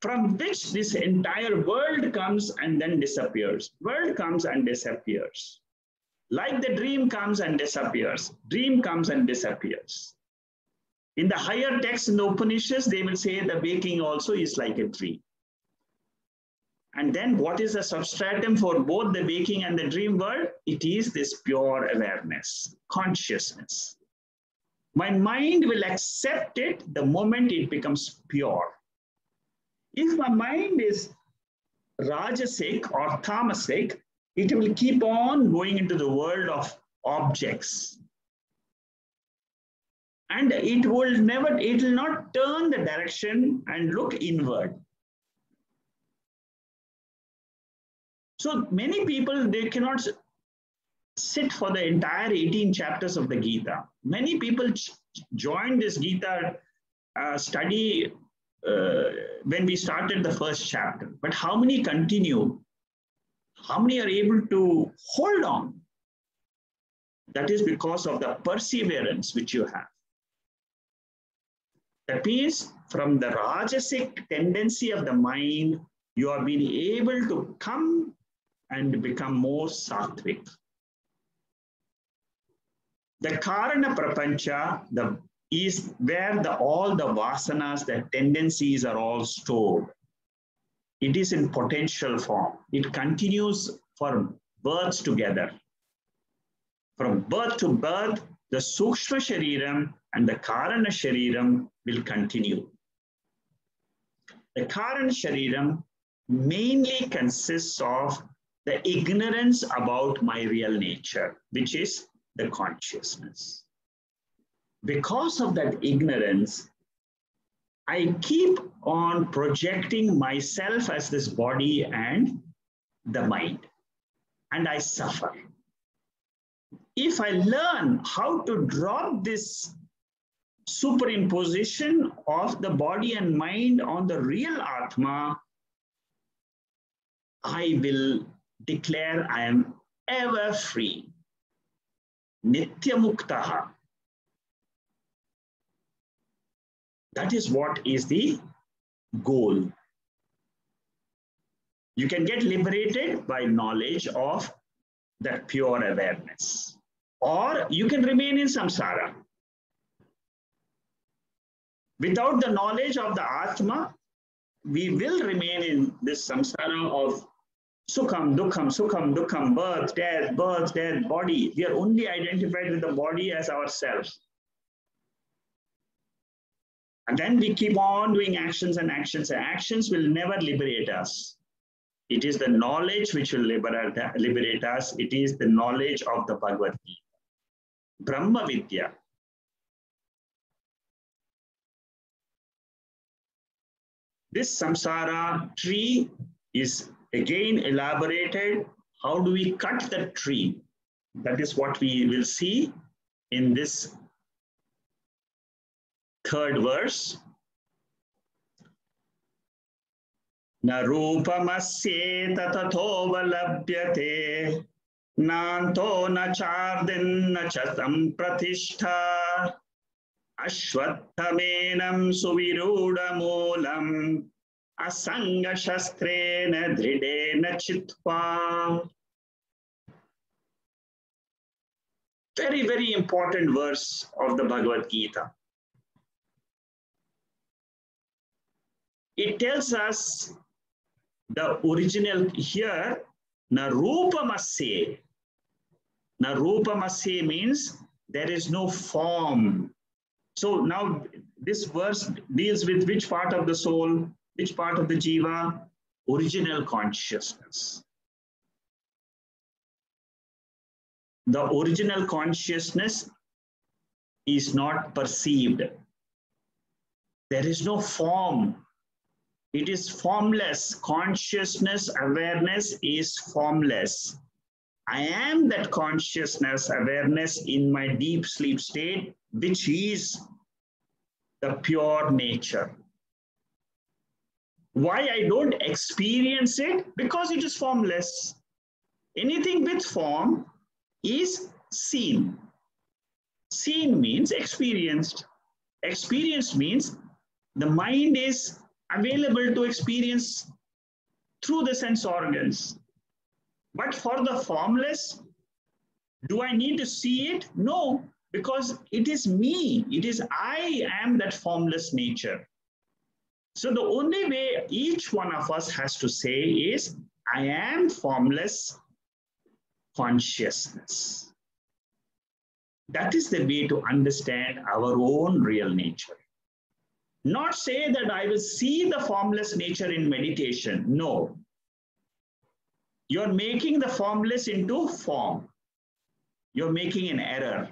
from which this entire world comes and then disappears. World comes and disappears. Like the dream comes and disappears. Dream comes and disappears. In the higher texts in the Upanishads, they will say the waking also is like a dream. And then what is the substratum for both the waking and the dream world? It is this pure awareness, consciousness. My mind will accept it the moment it becomes pure. If my mind is rajasic or tamasic, it will keep on going into the world of objects. And it will not turn the direction and look inward. So many people, they cannot sit for the entire 18 chapters of the Gita. Many people joined this Gita study when we started the first chapter. But how many continue? How many are able to hold on? That is because of the perseverance which you have. That means from the rajasic tendency of the mind, you have been able to come and become more sattvic. The Karana Prapancha is where all the vasanas, the tendencies are all stored. It is in potential form. It continues for births together. From birth to birth, the Sukshma Shariram and the Karana Shariram will continue. The Karana Shariram mainly consists of the ignorance about my real nature, which is the consciousness. Because of that ignorance, I keep on projecting myself as this body and the mind, and I suffer. If I learn how to drop this superimposition of the body and mind on the real Atma, I will declare I am ever free. Nitya Muktaha. That is what is the goal. You can get liberated by knowledge of that pure awareness, or you can remain in samsara. Without the knowledge of the Atma, we will remain in this samsara of sukham, dukham, birth, death, body. We are only identified with the body as ourselves. And then we keep on doing actions and actions, and actions will never liberate us. It is the knowledge which will liberate us. It is the knowledge of the Bhagavad Gita. Brahma Vidya. This samsara tree is again elaborated. How do we cut the tree? That is what we will see in this third verse. Na rupamasyeta tathovalabhyate nanto na chardin na cha sampratishta ashvattamenam suviruda moolam asanga shastrena dridena chitva. Very, very important verse of the Bhagavad Gita. It tells us the original here, Narupamasye. Narupamasye means there is no form. So now this verse deals with which part of the soul, which part of the jiva? Original consciousness. The original consciousness is not perceived. There is no form. It is formless. Consciousness, awareness is formless. I am that consciousness, awareness in my deep sleep state, which is the pure nature. Why I don't experience it? Because it is formless. Anything with form is seen. Seen means experienced. Experienced means the mind is available to experience through the sense organs. But for the formless, do I need to see it? No, because it is me. It is I am that formless nature. So the only way each one of us has to say is, I am formless consciousness. That is the way to understand our own real nature. Not say that I will see the formless nature in meditation. No. You're making the formless into form. You're making an error.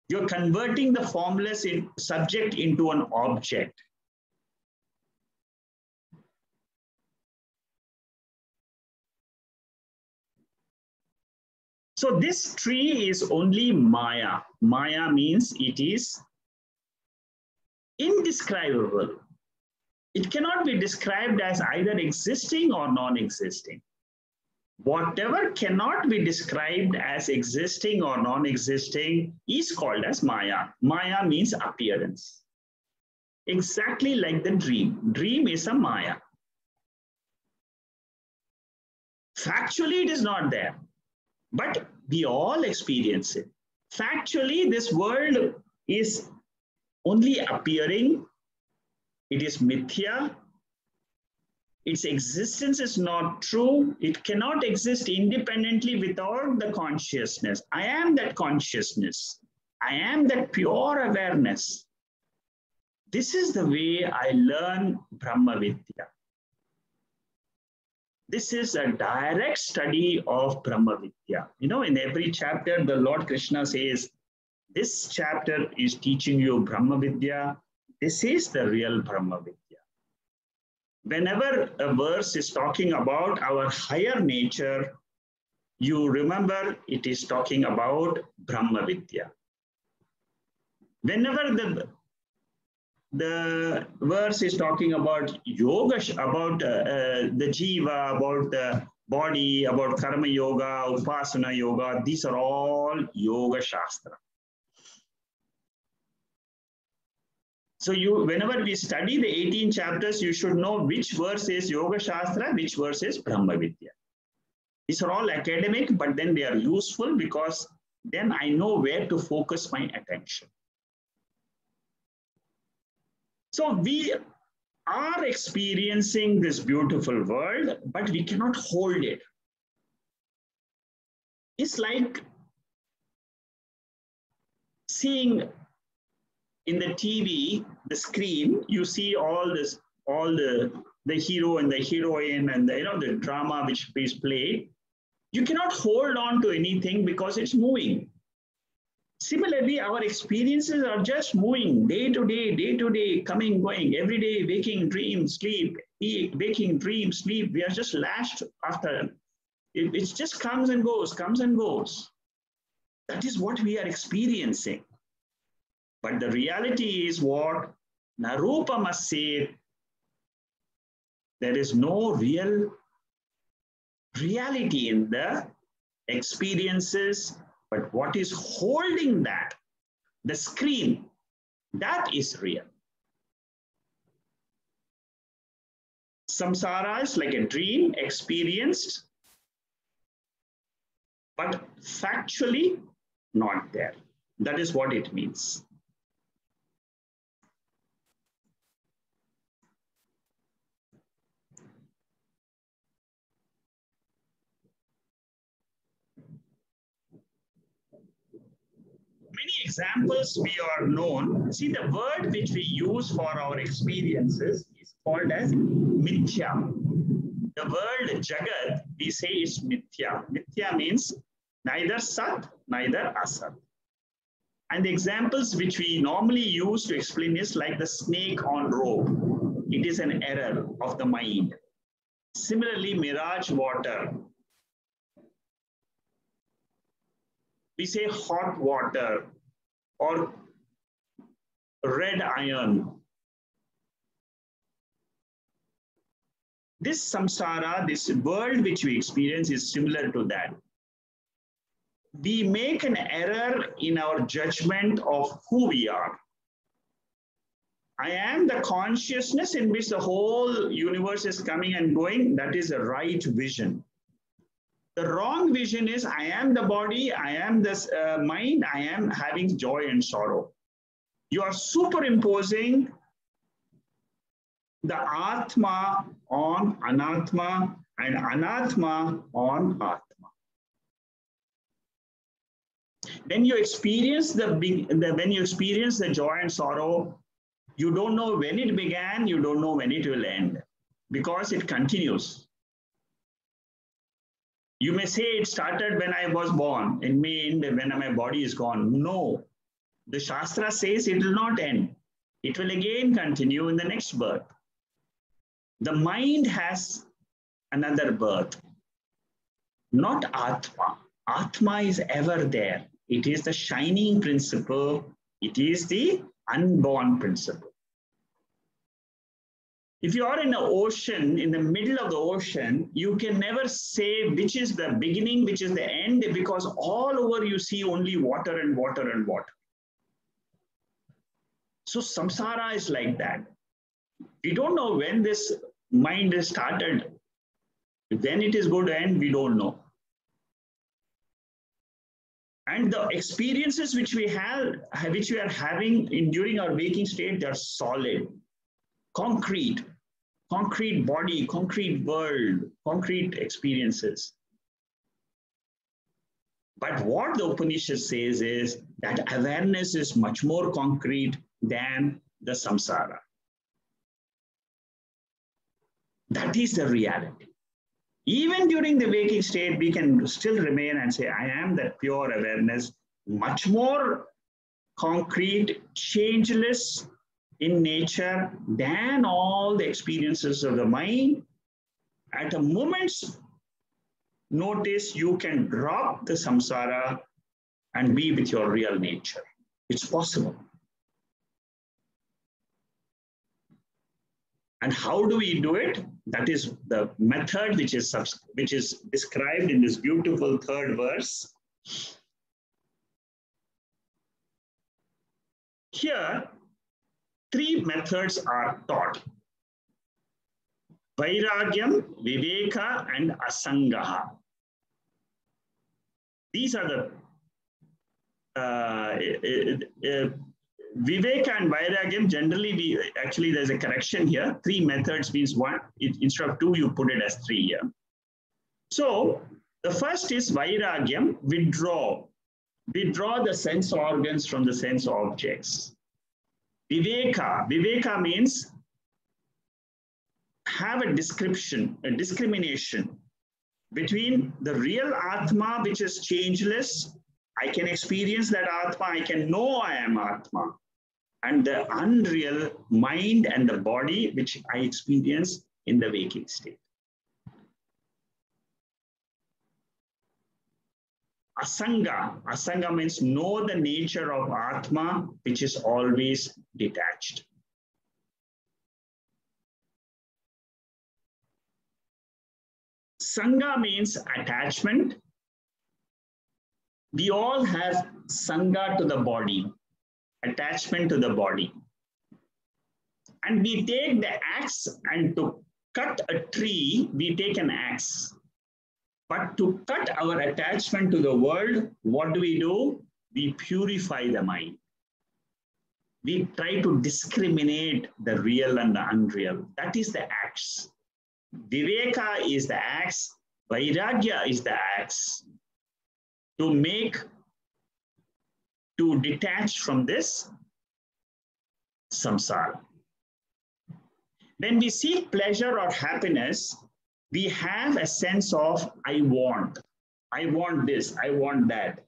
You're converting the formless subject into an object. So this tree is only Maya. Maya means it is indescribable. It cannot be described as either existing or non-existing. Whatever cannot be described as existing or non-existing is called as Maya. Maya means appearance. Exactly like the dream. Dream is a Maya. Factually, it is not there, but we all experience it. Factually, this world is only appearing. It is mithya. Its existence is not true. It cannot exist independently without the consciousness. I am that consciousness. I am that pure awareness. This is the way I learn Brahma Vidya. This is a direct study of Brahma Vidya. You know, in every chapter, the Lord Krishna says, this chapter is teaching you Brahma Vidya. This is the real Brahma Vidya. Whenever a verse is talking about our higher nature, you remember it is talking about Brahma Vidya. Whenever the verse is talking about yoga, about the jiva, about the body, about karma yoga, upasana yoga, these are all yoga shastra. So whenever we study the 18 chapters, you should know which verse is yoga shastra, which verse is Brahma Vidya. These are all academic, but then they are useful because then I know where to focus my attention. So we are experiencing this beautiful world, but we cannot hold it. It's like seeing in the TV, the screen, you see all this, all the hero and the heroine and the drama which is played. You cannot hold on to anything because it's moving. Similarly, our experiences are just moving day to day, coming, going, every day, waking, dream, sleep, waking, dream, sleep. We are just lashed after. It just comes and goes, comes and goes. That is what we are experiencing. But the reality is what Narupa must say, there is no real reality in the experiences, but what is holding that, the screen, that is real. Samsara is like a dream experienced, but factually not there. That is what it means. Many examples we are known. See, the word which we use for our experiences is called as mithya. The word jagat, we say is mithya. Mithya means neither sat, neither asat. And the examples which we normally use to explain is like the snake on rope. It is an error of the mind. Similarly, mirage water. We say hot water or red iron. This samsara, this world which we experience is similar to that. We make an error in our judgment of who we are. I am the consciousness in which the whole universe is coming and going. That is the right vision. The wrong vision is I am the body, I am this mind, I am having joy and sorrow. You are superimposing the Atma on Anatma and Anatma on Atma. When you experience when you experience the joy and sorrow, you don't know when it began, you don't know when it will end, because it continues. You may say it started when I was born, it may end when my body is gone. No, the Shastra says it will not end. It will again continue in the next birth. The mind has another birth, not Atma. Atma is ever there. It is the shining principle. It is the unborn principle. If you are in the ocean, in the middle of the ocean, you can never say which is the beginning, which is the end, because all over you see only water and water and water. So samsara is like that. We don't know when this mind is started. When it is going to end, we don't know. And the experiences which we are having during our waking state, they're solid, concrete, concrete body, concrete world, concrete experiences. But what the Upanishad says is that awareness is much more concrete than the samsara. That is the reality. Even during the waking state, we can still remain and say, I am that pure awareness, much more concrete, changeless in nature than all the experiences of the mind. At a moment's notice, you can drop the samsara and be with your real nature. It's possible. And how do we do it? That is the method which is described in this beautiful third verse. Here, three methods are taught. Vairagyam, Viveka, and Asangaha. These are the Viveka and Vairagyam. Generally, there's a correction here. Three methods means one. Instead of two, you put it as three here. So the first is Vairagyam, withdraw. Withdraw the sense organs from the sense objects. Viveka. Viveka means have a discrimination between the real Atma, which is changeless. I can experience that Atma. I can know I am Atma. And the unreal mind and the body, which I experience in the waking state. Asanga. Asanga means know the nature of Atma, which is always detached. Sangha means attachment. We all have sangha to the body, attachment to the body. And we take the axe, and to cut a tree, we take an axe. But to cut our attachment to the world, what do? We purify the mind. We try to discriminate the real and the unreal. That is the axe. Viveka is the axe. Vairagya is the axe. To detach from this samsara. When we seek pleasure or happiness, we have a sense of I want this, I want that.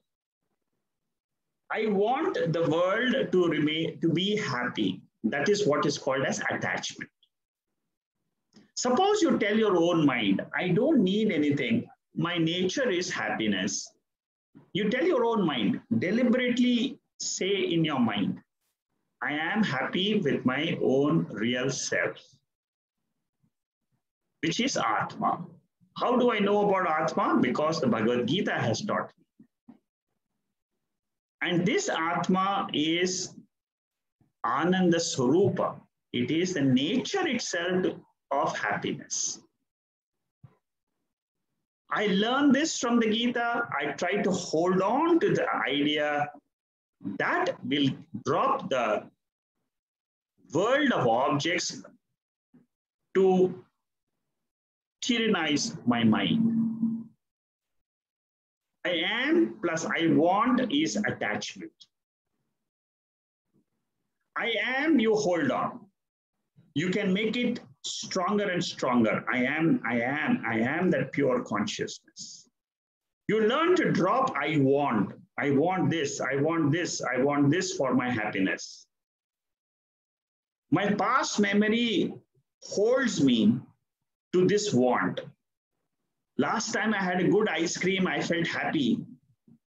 I want the world to be happy. That is what is called as attachment. Suppose you tell your own mind, I don't need anything. My nature is happiness. You tell your own mind, deliberately say in your mind, I am happy with my own real self, which is Atma. How do I know about Atma? Because the Bhagavad Gita has taught me. And this Atma is Ananda Swarupa. It is the nature itself of happiness. I learned this from the Gita. I try to hold on to the idea that will drop the world of objects to tyrannize my mind. I am plus I want is attachment. I am, you hold on. You can make it stronger and stronger. I am that pure consciousness. You learn to drop I want this, I want this, I want this for my happiness. My past memory holds me to this want. Last time I had a good ice cream, I felt happy.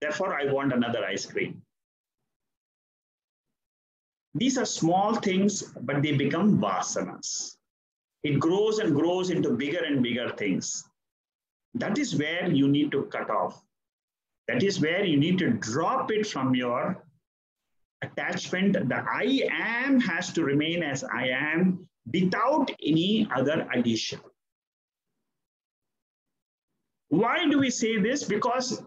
Therefore, I want another ice cream. These are small things, but they become vasanas. It grows and grows into bigger and bigger things. That is where you need to cut off. That is where you need to drop it from your attachment. The I am has to remain as I am without any other addition. Why do we say this? Because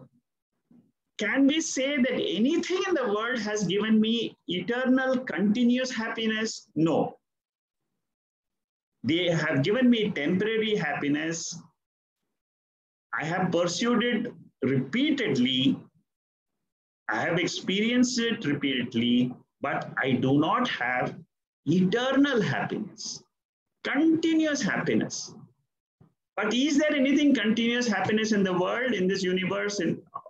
Can we say that anything in the world has given me eternal, continuous happiness? No. They have given me temporary happiness. I have pursued it repeatedly. I have experienced it repeatedly, but I do not have eternal happiness, continuous happiness. But is there anything continuous happiness in the world, in this universe,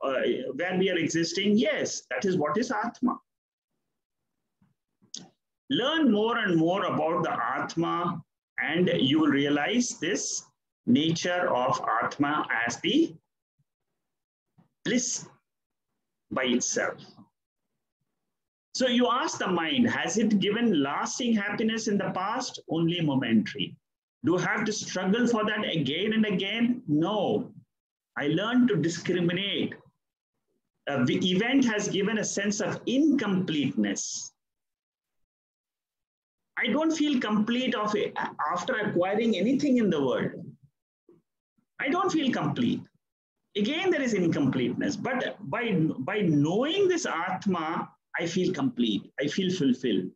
where we are existing? Yes, that is what is Atma. Learn more and more about the Atma, and you will realize this nature of Atma as the bliss by itself. So you ask the mind, has it given lasting happiness in the past? Only momentary. Do I have to struggle for that again and again? No. I learned to discriminate. The event has given a sense of incompleteness. I don't feel complete after acquiring anything in the world. I don't feel complete. Again, there is incompleteness. But by knowing this Atma, I feel complete. I feel fulfilled.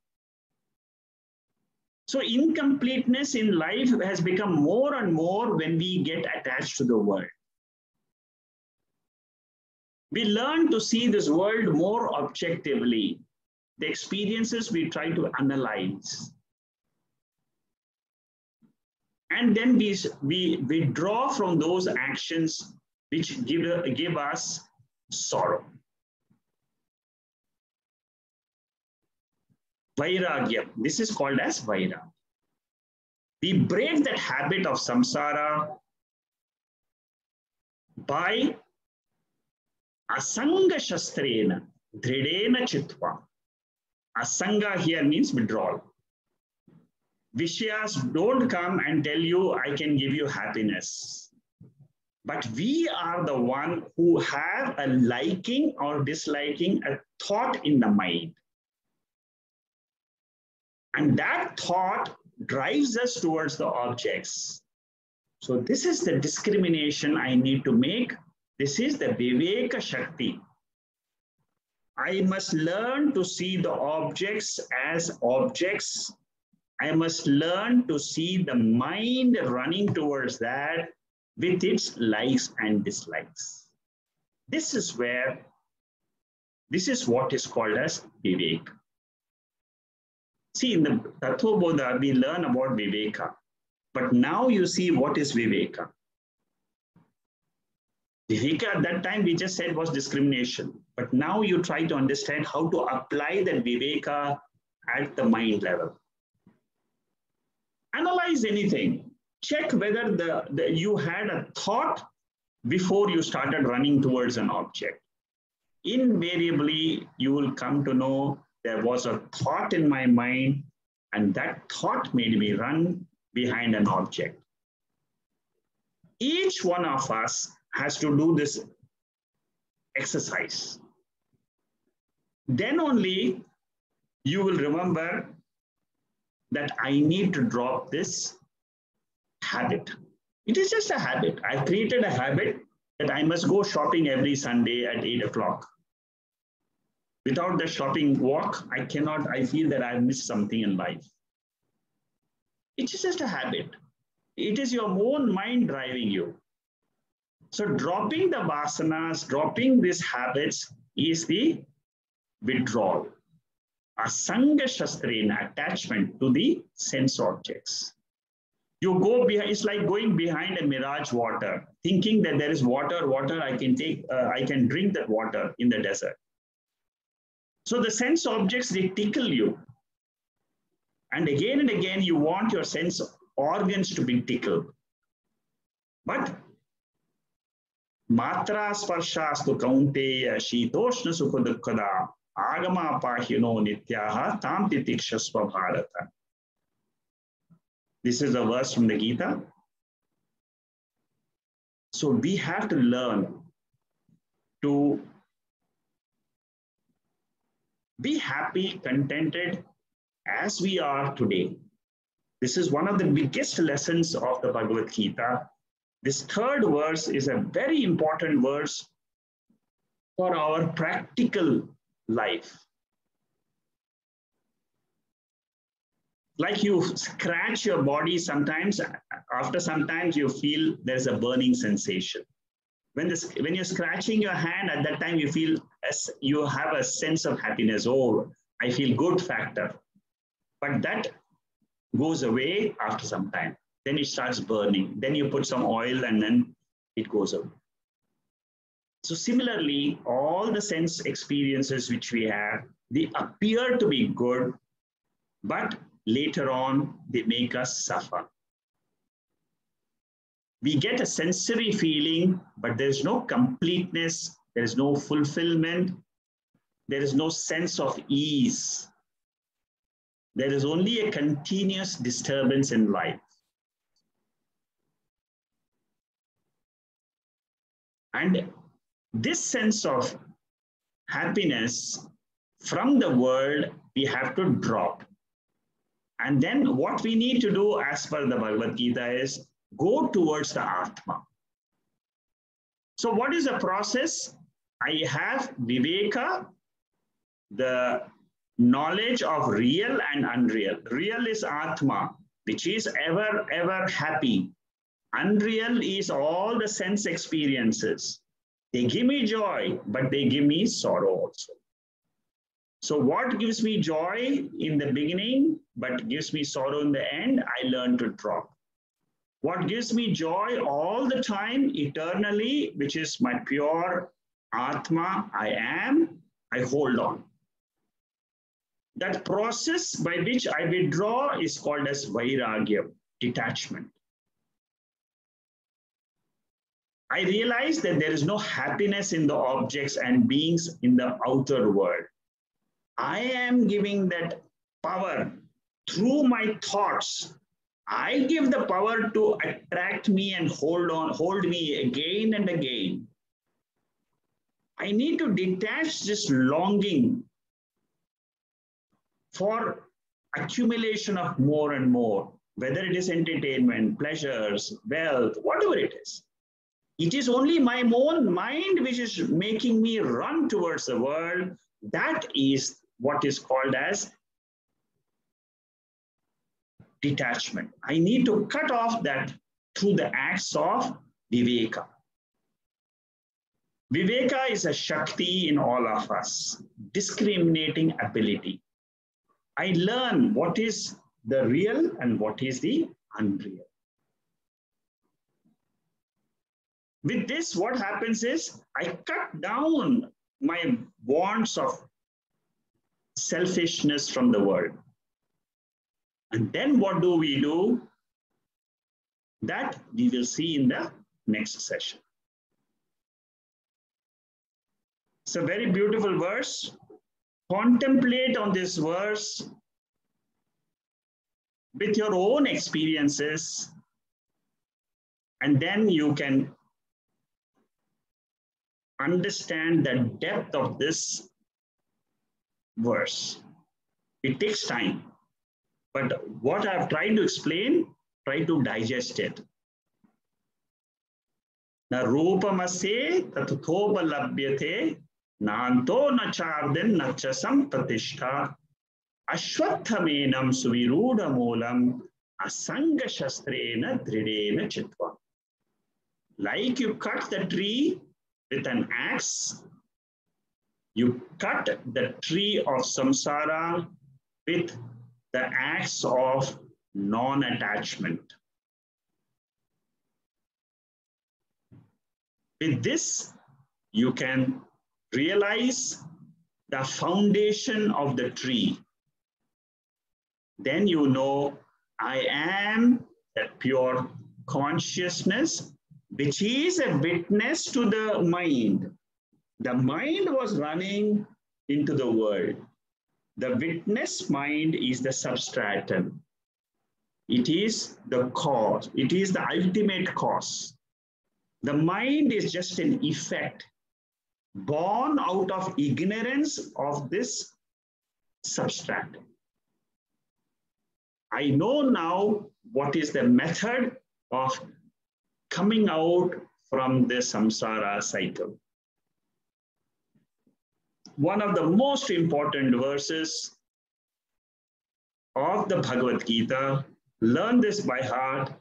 So incompleteness in life has become more and more when we get attached to the world. We learn to see this world more objectively. The experiences we try to analyze. And then we withdraw from those actions which give us sorrow. Vairagya, this is called as Vaira. We break that habit of samsara by asanga shastrena, dridena chitva. Asanga here means withdrawal. Vishyas don't come and tell you, I can give you happiness. But we are the one who have a liking or disliking, a thought in the mind. And that thought drives us towards the objects. So this is the discrimination I need to make. This is the Viveka Shakti. I must learn to see the objects as objects. I must learn to see the mind running towards that with its likes and dislikes. This is what is called as Viveka. See, in the Tattva Bodha, we learn about Viveka. But now you see what is Viveka. Viveka at that time we just said was discrimination. But now you try to understand how to apply that Viveka at the mind level. Analyze anything. Check whether you had a thought before you started running towards an object. Invariably, you will come to know there was a thought in my mind, and that thought made me run behind an object. Each one of us has to do this exercise. Then only you will remember that I need to drop this habit. It is just a habit. I've created a habit that I must go shopping every Sunday at 8 o'clock. Without the shopping walk, I feel that I've missed something in life. It's just a habit. It is your own mind driving you. So dropping the vasanas, dropping these habits is the withdrawal. Asanga shastrena, attachment to the sense objects. You go behind, it's like going behind a mirage water, thinking that there is water, I can drink that water in the desert. So the sense objects, they tickle you. And again, you want your sense organs to be tickled. But matra sparshastu kaunteya shitoshna sukha agama pahino nityaha tam titikshasva bharata. This is a verse from the Gita. So we have to learn to be happy, contented as we are today. This is one of the biggest lessons of the Bhagavad Gita. This third verse is a very important verse for our practical life. Like you scratch your body sometimes, after sometimes you feel there's a burning sensation. When you're scratching your hand, at that time you feel you have a sense of happiness. Oh, I feel good factor. But that goes away after some time. Then it starts burning. Then you put some oil and then it goes away. So similarly, all the sense experiences which we have, they appear to be good, but later on, they make us suffer. We get a sensory feeling, but there's no completeness, there is no fulfillment, there is no sense of ease. There is only a continuous disturbance in life. And this sense of happiness from the world, we have to drop. And then what we need to do as per the Bhagavad Gita is go towards the Atma. So what is the process? I have Viveka, the knowledge of real and unreal. Real is Atma, which is ever, ever happy. Unreal is all the sense experiences. They give me joy, but they give me sorrow also. So what gives me joy in the beginning, but gives me sorrow in the end, I learn to drop. What gives me joy all the time, eternally, which is my pure Atma, I hold on. That process by which I withdraw is called as Vairagya, detachment. I realize that there is no happiness in the objects and beings in the outer world. I am giving that power through my thoughts. I give the power to attract me and hold me again and again. I need to detach this longing for accumulation of more and more, whether it is entertainment, pleasures, wealth, whatever it is. It is only my own mind which is making me run towards the world. That is what is called as detachment. I need to cut off that through the acts of Viveka. Viveka is a Shakti in all of us, discriminating ability. I learn what is the real and what is the unreal. With this, what happens is I cut down my wants of selfishness from the world. And then what do we do? That we will see in the next session. It's a very beautiful verse. Contemplate on this verse with your own experiences, and then you can understand the depth of this verse. It takes time, but what I've tried to explain, try to digest it. Na rupamase tatthopalabhyate nanto na charden nachasam pratishtha ashwathamenam suviruda moolam asanga shastrena dridena chitva. Like you cut the tree with an axe, you cut the tree of samsara with the axe of non-attachment. With this, you can realize the foundation of the tree. Then you know, I am that pure consciousness, which is a witness to the mind. The mind was running into the world. The witness mind is the substratum. It is the cause. It is the ultimate cause. The mind is just an effect born out of ignorance of this substratum. I know now what is the method of coming out from the samsara cycle. one of the most important verses of the Bhagavad Gita. Learn this by heart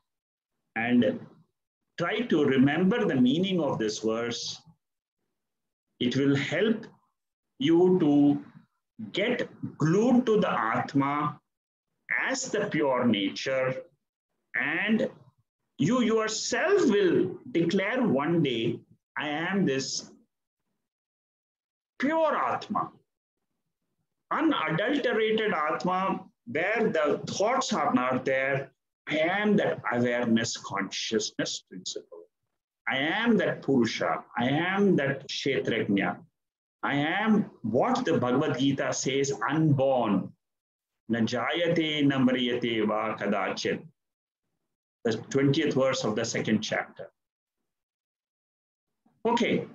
and try to remember the meaning of this verse. It will help you to get glued to the Atma as the pure nature, and you yourself will declare one day, I am this pure Atma, unadulterated Atma, where the thoughts are not there. I am that awareness consciousness principle. I am that Purusha. I am that Kshetrajna. I am what the Bhagavad Gita says, unborn. Na jayate na mriyate va kadachit. The 20th verse of the 2nd chapter. Okay,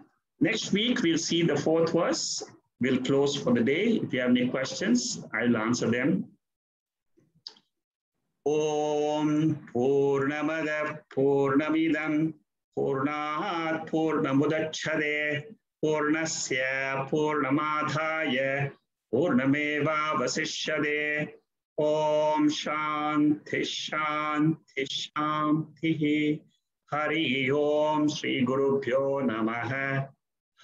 next week we'll see the 4th verse. We'll close for the day. If you have any questions, I'll answer them. Om Purnamada Purnamidam Purnat Purnamudachade Purnasya Purnamadhaya Purnameva Vasishyade. Om Shanti Shanti Shanti. Hari Om Sri Guru Pyo Namaha.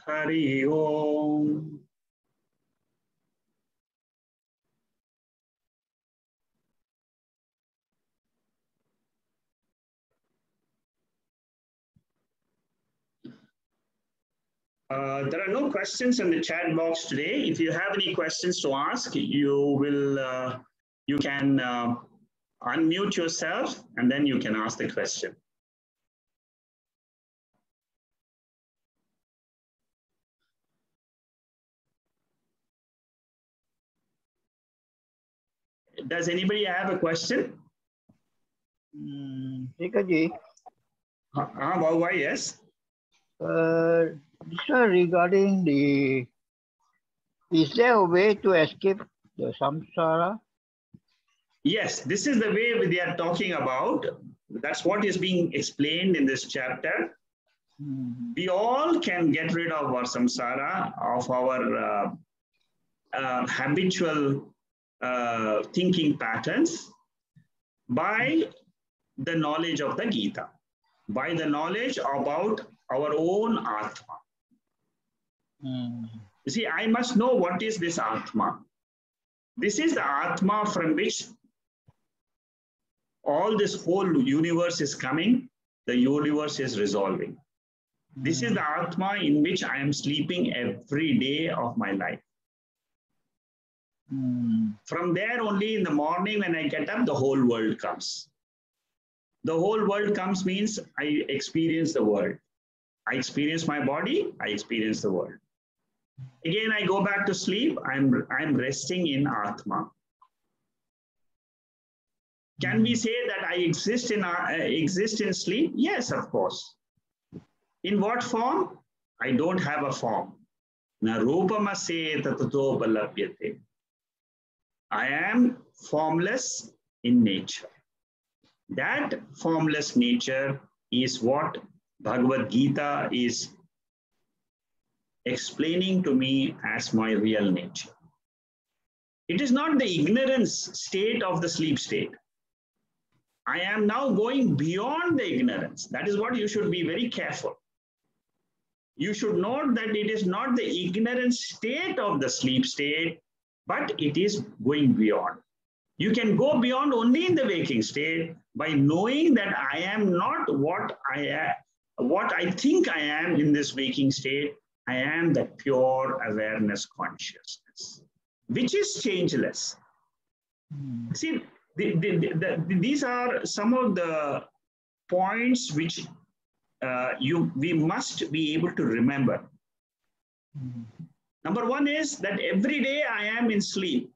Hari Om. There are no questions in the chat box today. If you have any questions to ask, you can unmute yourself and then you can ask the question. Does anybody have a question? Sikaji. Why, yes. This is regarding the, is there a way to escape the samsara? Yes, this is the way they are talking about. That's what is being explained in this chapter. We all can get rid of our samsara, of our habitual thinking patterns by the knowledge of the Gita, by the knowledge about our own Atma. You see, I must know what is this Atma. This is the Atma from which all this whole universe is coming, the universe is resolving. This is the Atma in which I am sleeping every day of my life. From there only in the morning when I get up, the whole world comes. The whole world comes means I experience the world. I experience my body, I experience the world. Again, I go back to sleep, I'm resting in Atma. Can we say that I exist in sleep? Yes, of course. In what form? I don't have a form. Na rupamase tatotopalapyate. I am formless in nature. That formless nature is what Bhagavad Gita is explaining to me as my real nature. It is not the ignorance state of the sleep state. I am now going beyond the ignorance. That is what you should be very careful. You should note that it is not the ignorant state of the sleep state, but it is going beyond. You can go beyond only in the waking state by knowing that I am not what I think I am in this waking state. I am the pure awareness consciousness, which is changeless. See, these are some of the points which we must be able to remember. Number one is that every day I am in sleep.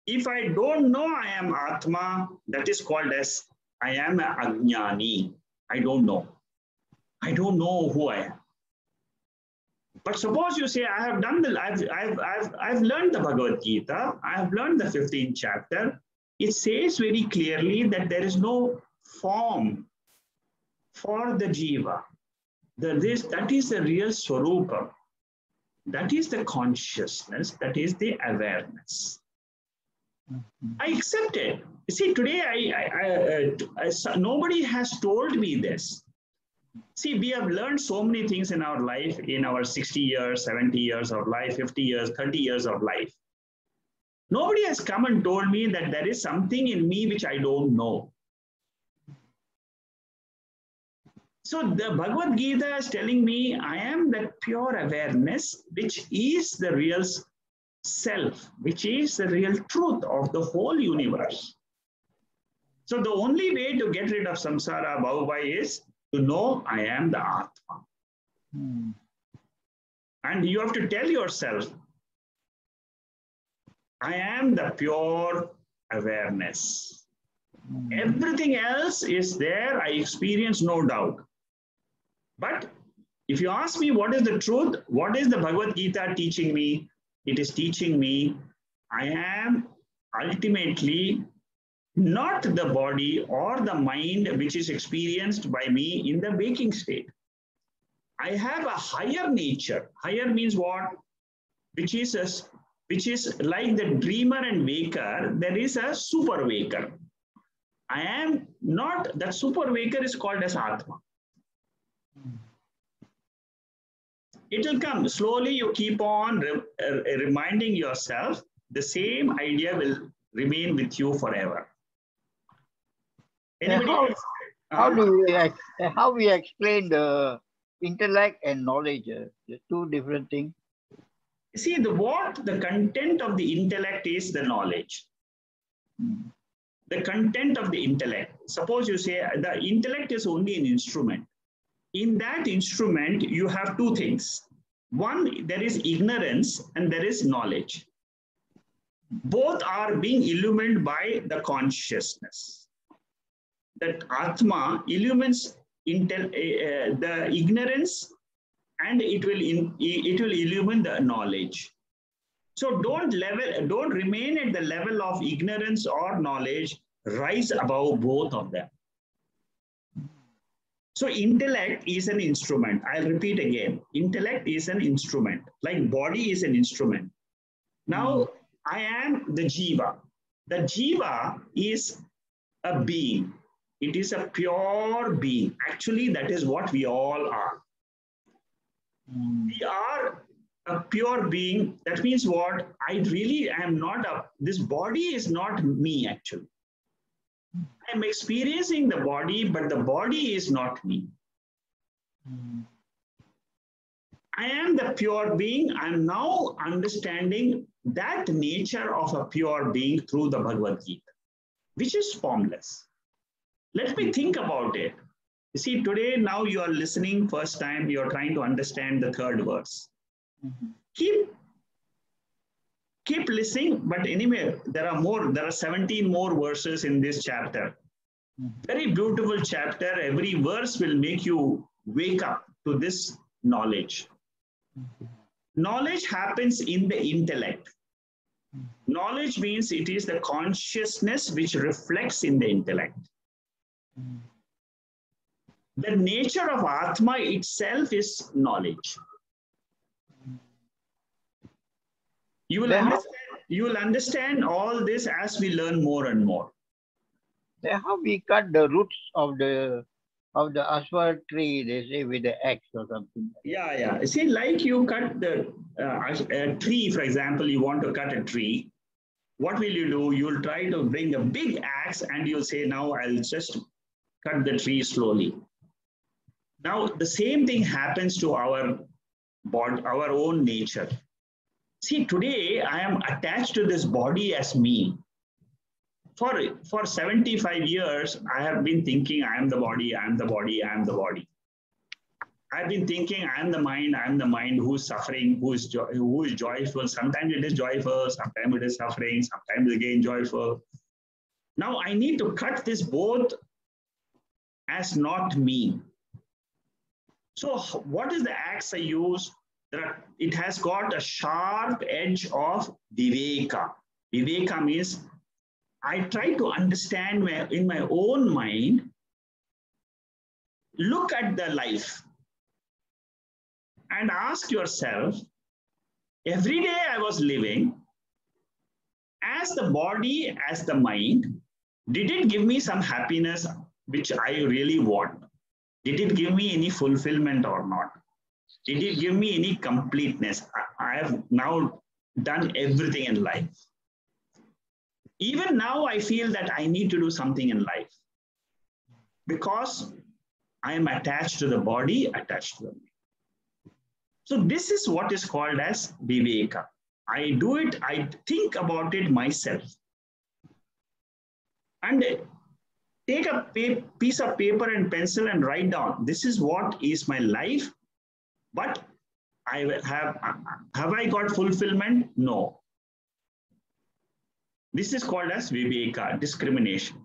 If I don't know I am Atma, that is called as I am Ajnani. I don't know. I don't know who I am. But suppose you say, I have done I've learned the Bhagavad Gita, I have learned the 15th chapter. It says very clearly that there is no form for the jiva. That is the real swarupa. That is the consciousness, that is the awareness. I accept it. See, today nobody has told me this. See, we have learned so many things in our life, in our 60 years, 70 years of life, 50 years, 30 years of life. Nobody has come and told me that there is something in me which I don't know. So the Bhagavad Gita is telling me I am that pure awareness, which is the real self, which is the real truth of the whole universe. So the only way to get rid of samsara, Bhava, is to know I am the Atma. And you have to tell yourself, I am the pure awareness. Everything else is there, I experience, no doubt. But if you ask me what is the truth, what is the Bhagavad Gita teaching me? It is teaching me I am ultimately not the body or the mind which is experienced by me in the waking state. I have a higher nature. Higher means what? Which is like the dreamer and waker, there is a super waker. I am not, that super waker is called as Atma. It will come. Slowly you keep on reminding yourself, the same idea will remain with you forever. Anybody else? How we explain the intellect and knowledge? The two different things. See, the content of the intellect is the knowledge. The content of the intellect. Suppose you say the intellect is only an instrument. In that instrument, you have two things. One, there is ignorance and there is knowledge. Both are being illumined by the consciousness. That Atma illumines the ignorance and it will illumine the knowledge. So don't remain at the level of ignorance or knowledge, rise above both of them. So intellect is an instrument. I'll repeat again. Intellect is an instrument, like body is an instrument. Now I am the jiva. The jiva is a being. It is a pure being. Actually, that is what we all are. We are a pure being. That means what? I really am not this body is not me actually. I'm experiencing the body, but the body is not me. I am the pure being. I'm now understanding that nature of a pure being through the Bhagavad Gita, which is formless. Let me think about it. You see, today, now you are listening first time, you're trying to understand the third verse. Keep listening, but anyway, there are 17 more verses in this chapter. Very beautiful chapter. Every verse will make you wake up to this knowledge. Knowledge happens in the intellect. Knowledge means it is the consciousness which reflects in the intellect. The nature of Atma itself is knowledge. You will understand all this as we learn more and more. How we cut the roots of the ashwar tree, they say, with the axe or something. Yeah. See, like you cut a tree, for example, you want to cut a tree. What will you do? You will try to bring a big axe and you'll say, now I'll just cut the tree slowly. Now, the same thing happens to our body, our own nature. See, today I am attached to this body as me. For 75 years, I have been thinking I am the body, I am the body, I am the body. I've been thinking I am the mind who's suffering, who is joyful. Sometimes it is joyful, sometimes it is suffering, sometimes again joyful. Now I need to cut this both as not me. So what is the axe I use? It has got a sharp edge of viveka. Viveka means I try to understand in my own mind, look at the life and ask yourself, Every day I was living as the body, as the mind. Did it give me some happiness which I really want? Did it give me any fulfillment or not? Did it give me any completeness? I have now done everything in life. Even now, I feel that I need to do something in life because I am attached to the body, attached to the mind. So this is what is called as viveka. I do it, I think about it myself. And take a piece of paper and pencil and write down, this is what is my life, but have I got fulfillment? No. This is called as viveka, discrimination.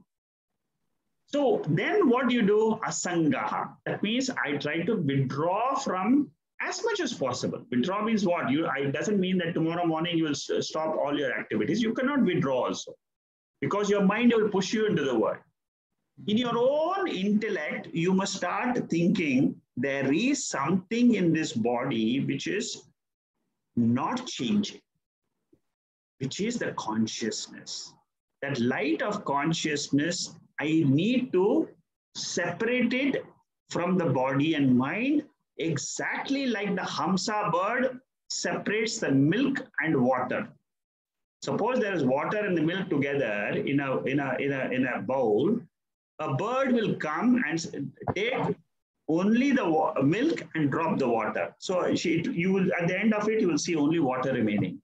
So then what you do? Asangaha. That means I try to withdraw from as much as possible. Withdraw means what? It doesn't mean that tomorrow morning you will stop all your activities. You cannot withdraw also because your mind will push you into the world. In your own intellect, you must start thinking there is something in this body which is not changing, which is the consciousness. That light of consciousness, I need to separate it from the body and mind, exactly like the Hamsa bird separates the milk and water. Suppose there is water and the milk together in a bowl. A bird will come and take only the milk and drop the water. So you will, at the end of it, you will see only water remaining.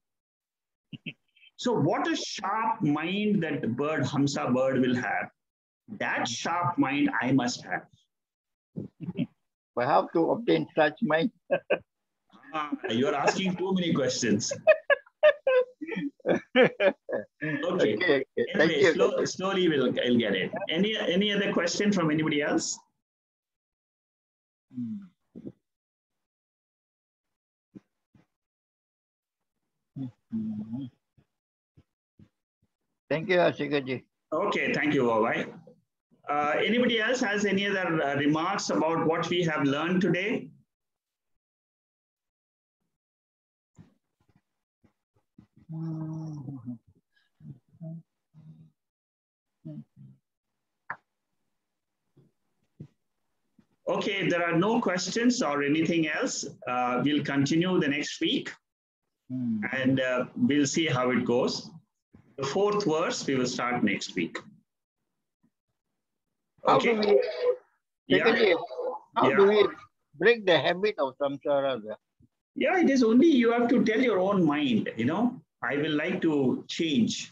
So what a sharp mind that the bird, Hamsa bird, will have. That sharp mind I must have. But how to obtain such mind? You're asking too many questions. Okay. Anyway, slowly I'll get it. Any other question from anybody else? Thank you, Ashikaji. Okay, thank you, Vavai. Anybody else has any other remarks about what we have learned today? Okay, if there are no questions or anything else, we'll continue the next week and we'll see how it goes. The fourth verse, we will start next week. Okay. How do we break the habit of samsara? Yeah, it is only you have to tell your own mind, I will like to change.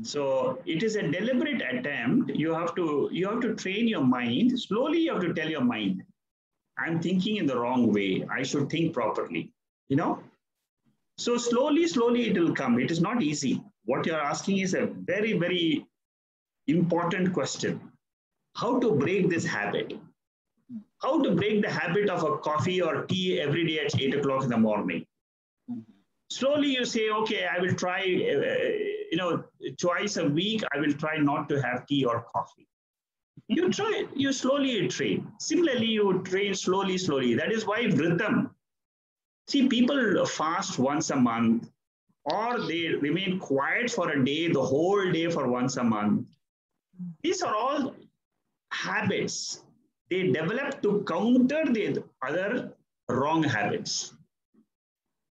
So it is a deliberate attempt. You have to train your mind. Slowly you have to tell your mind, I'm thinking in the wrong way. I should think properly, So slowly it will come. It is not easy. What you're asking is a very, very important question. How to break this habit? How to break the habit of a coffee or tea every day at 8 o'clock in the morning? Slowly you say, okay, I will try, twice a week, I will try not to have tea or coffee. You try it, you slowly train. Similarly, you train slowly. That is why Vritam. See, people fast once a month, or they remain quiet for a day, the whole day for once a month. These are all habits. They develop to counter the other wrong habits.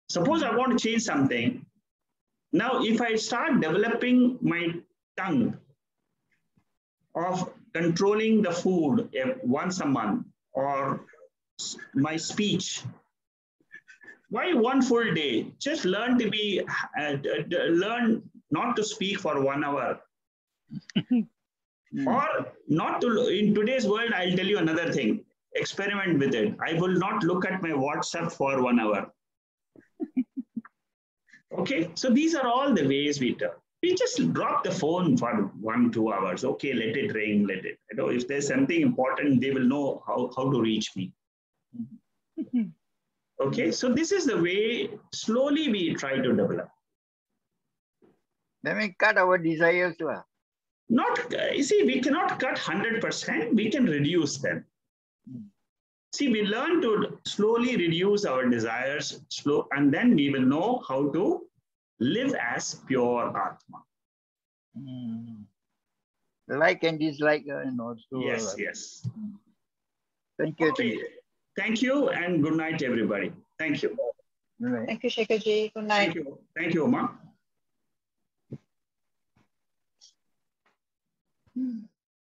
Suppose I want to change something. Now, if I start developing my tongue of controlling the food once a month, or my speech, why one full day? Just learn not to speak for 1 hour. Or not to, in today's world, I'll tell you another thing. Experiment with it. I will not look at my WhatsApp for 1 hour. Okay, so these are all the ways we do. We just drop the phone for 1-2 hours. Okay, let it ring, let it. If there's something important, they will know how to reach me. Okay, so this is the way slowly we try to develop. Let me cut our desires. You see, we cannot cut 100%. We can reduce them. See, we learn to slowly reduce our desires, and then we will know how to live as pure Atma. Like and dislike, and also. Yes, yes. Thank you. Okay. Thank you and good night, everybody. Thank you. Right. Thank you, Shekharji. Good night. Thank you. Thank you, Uma.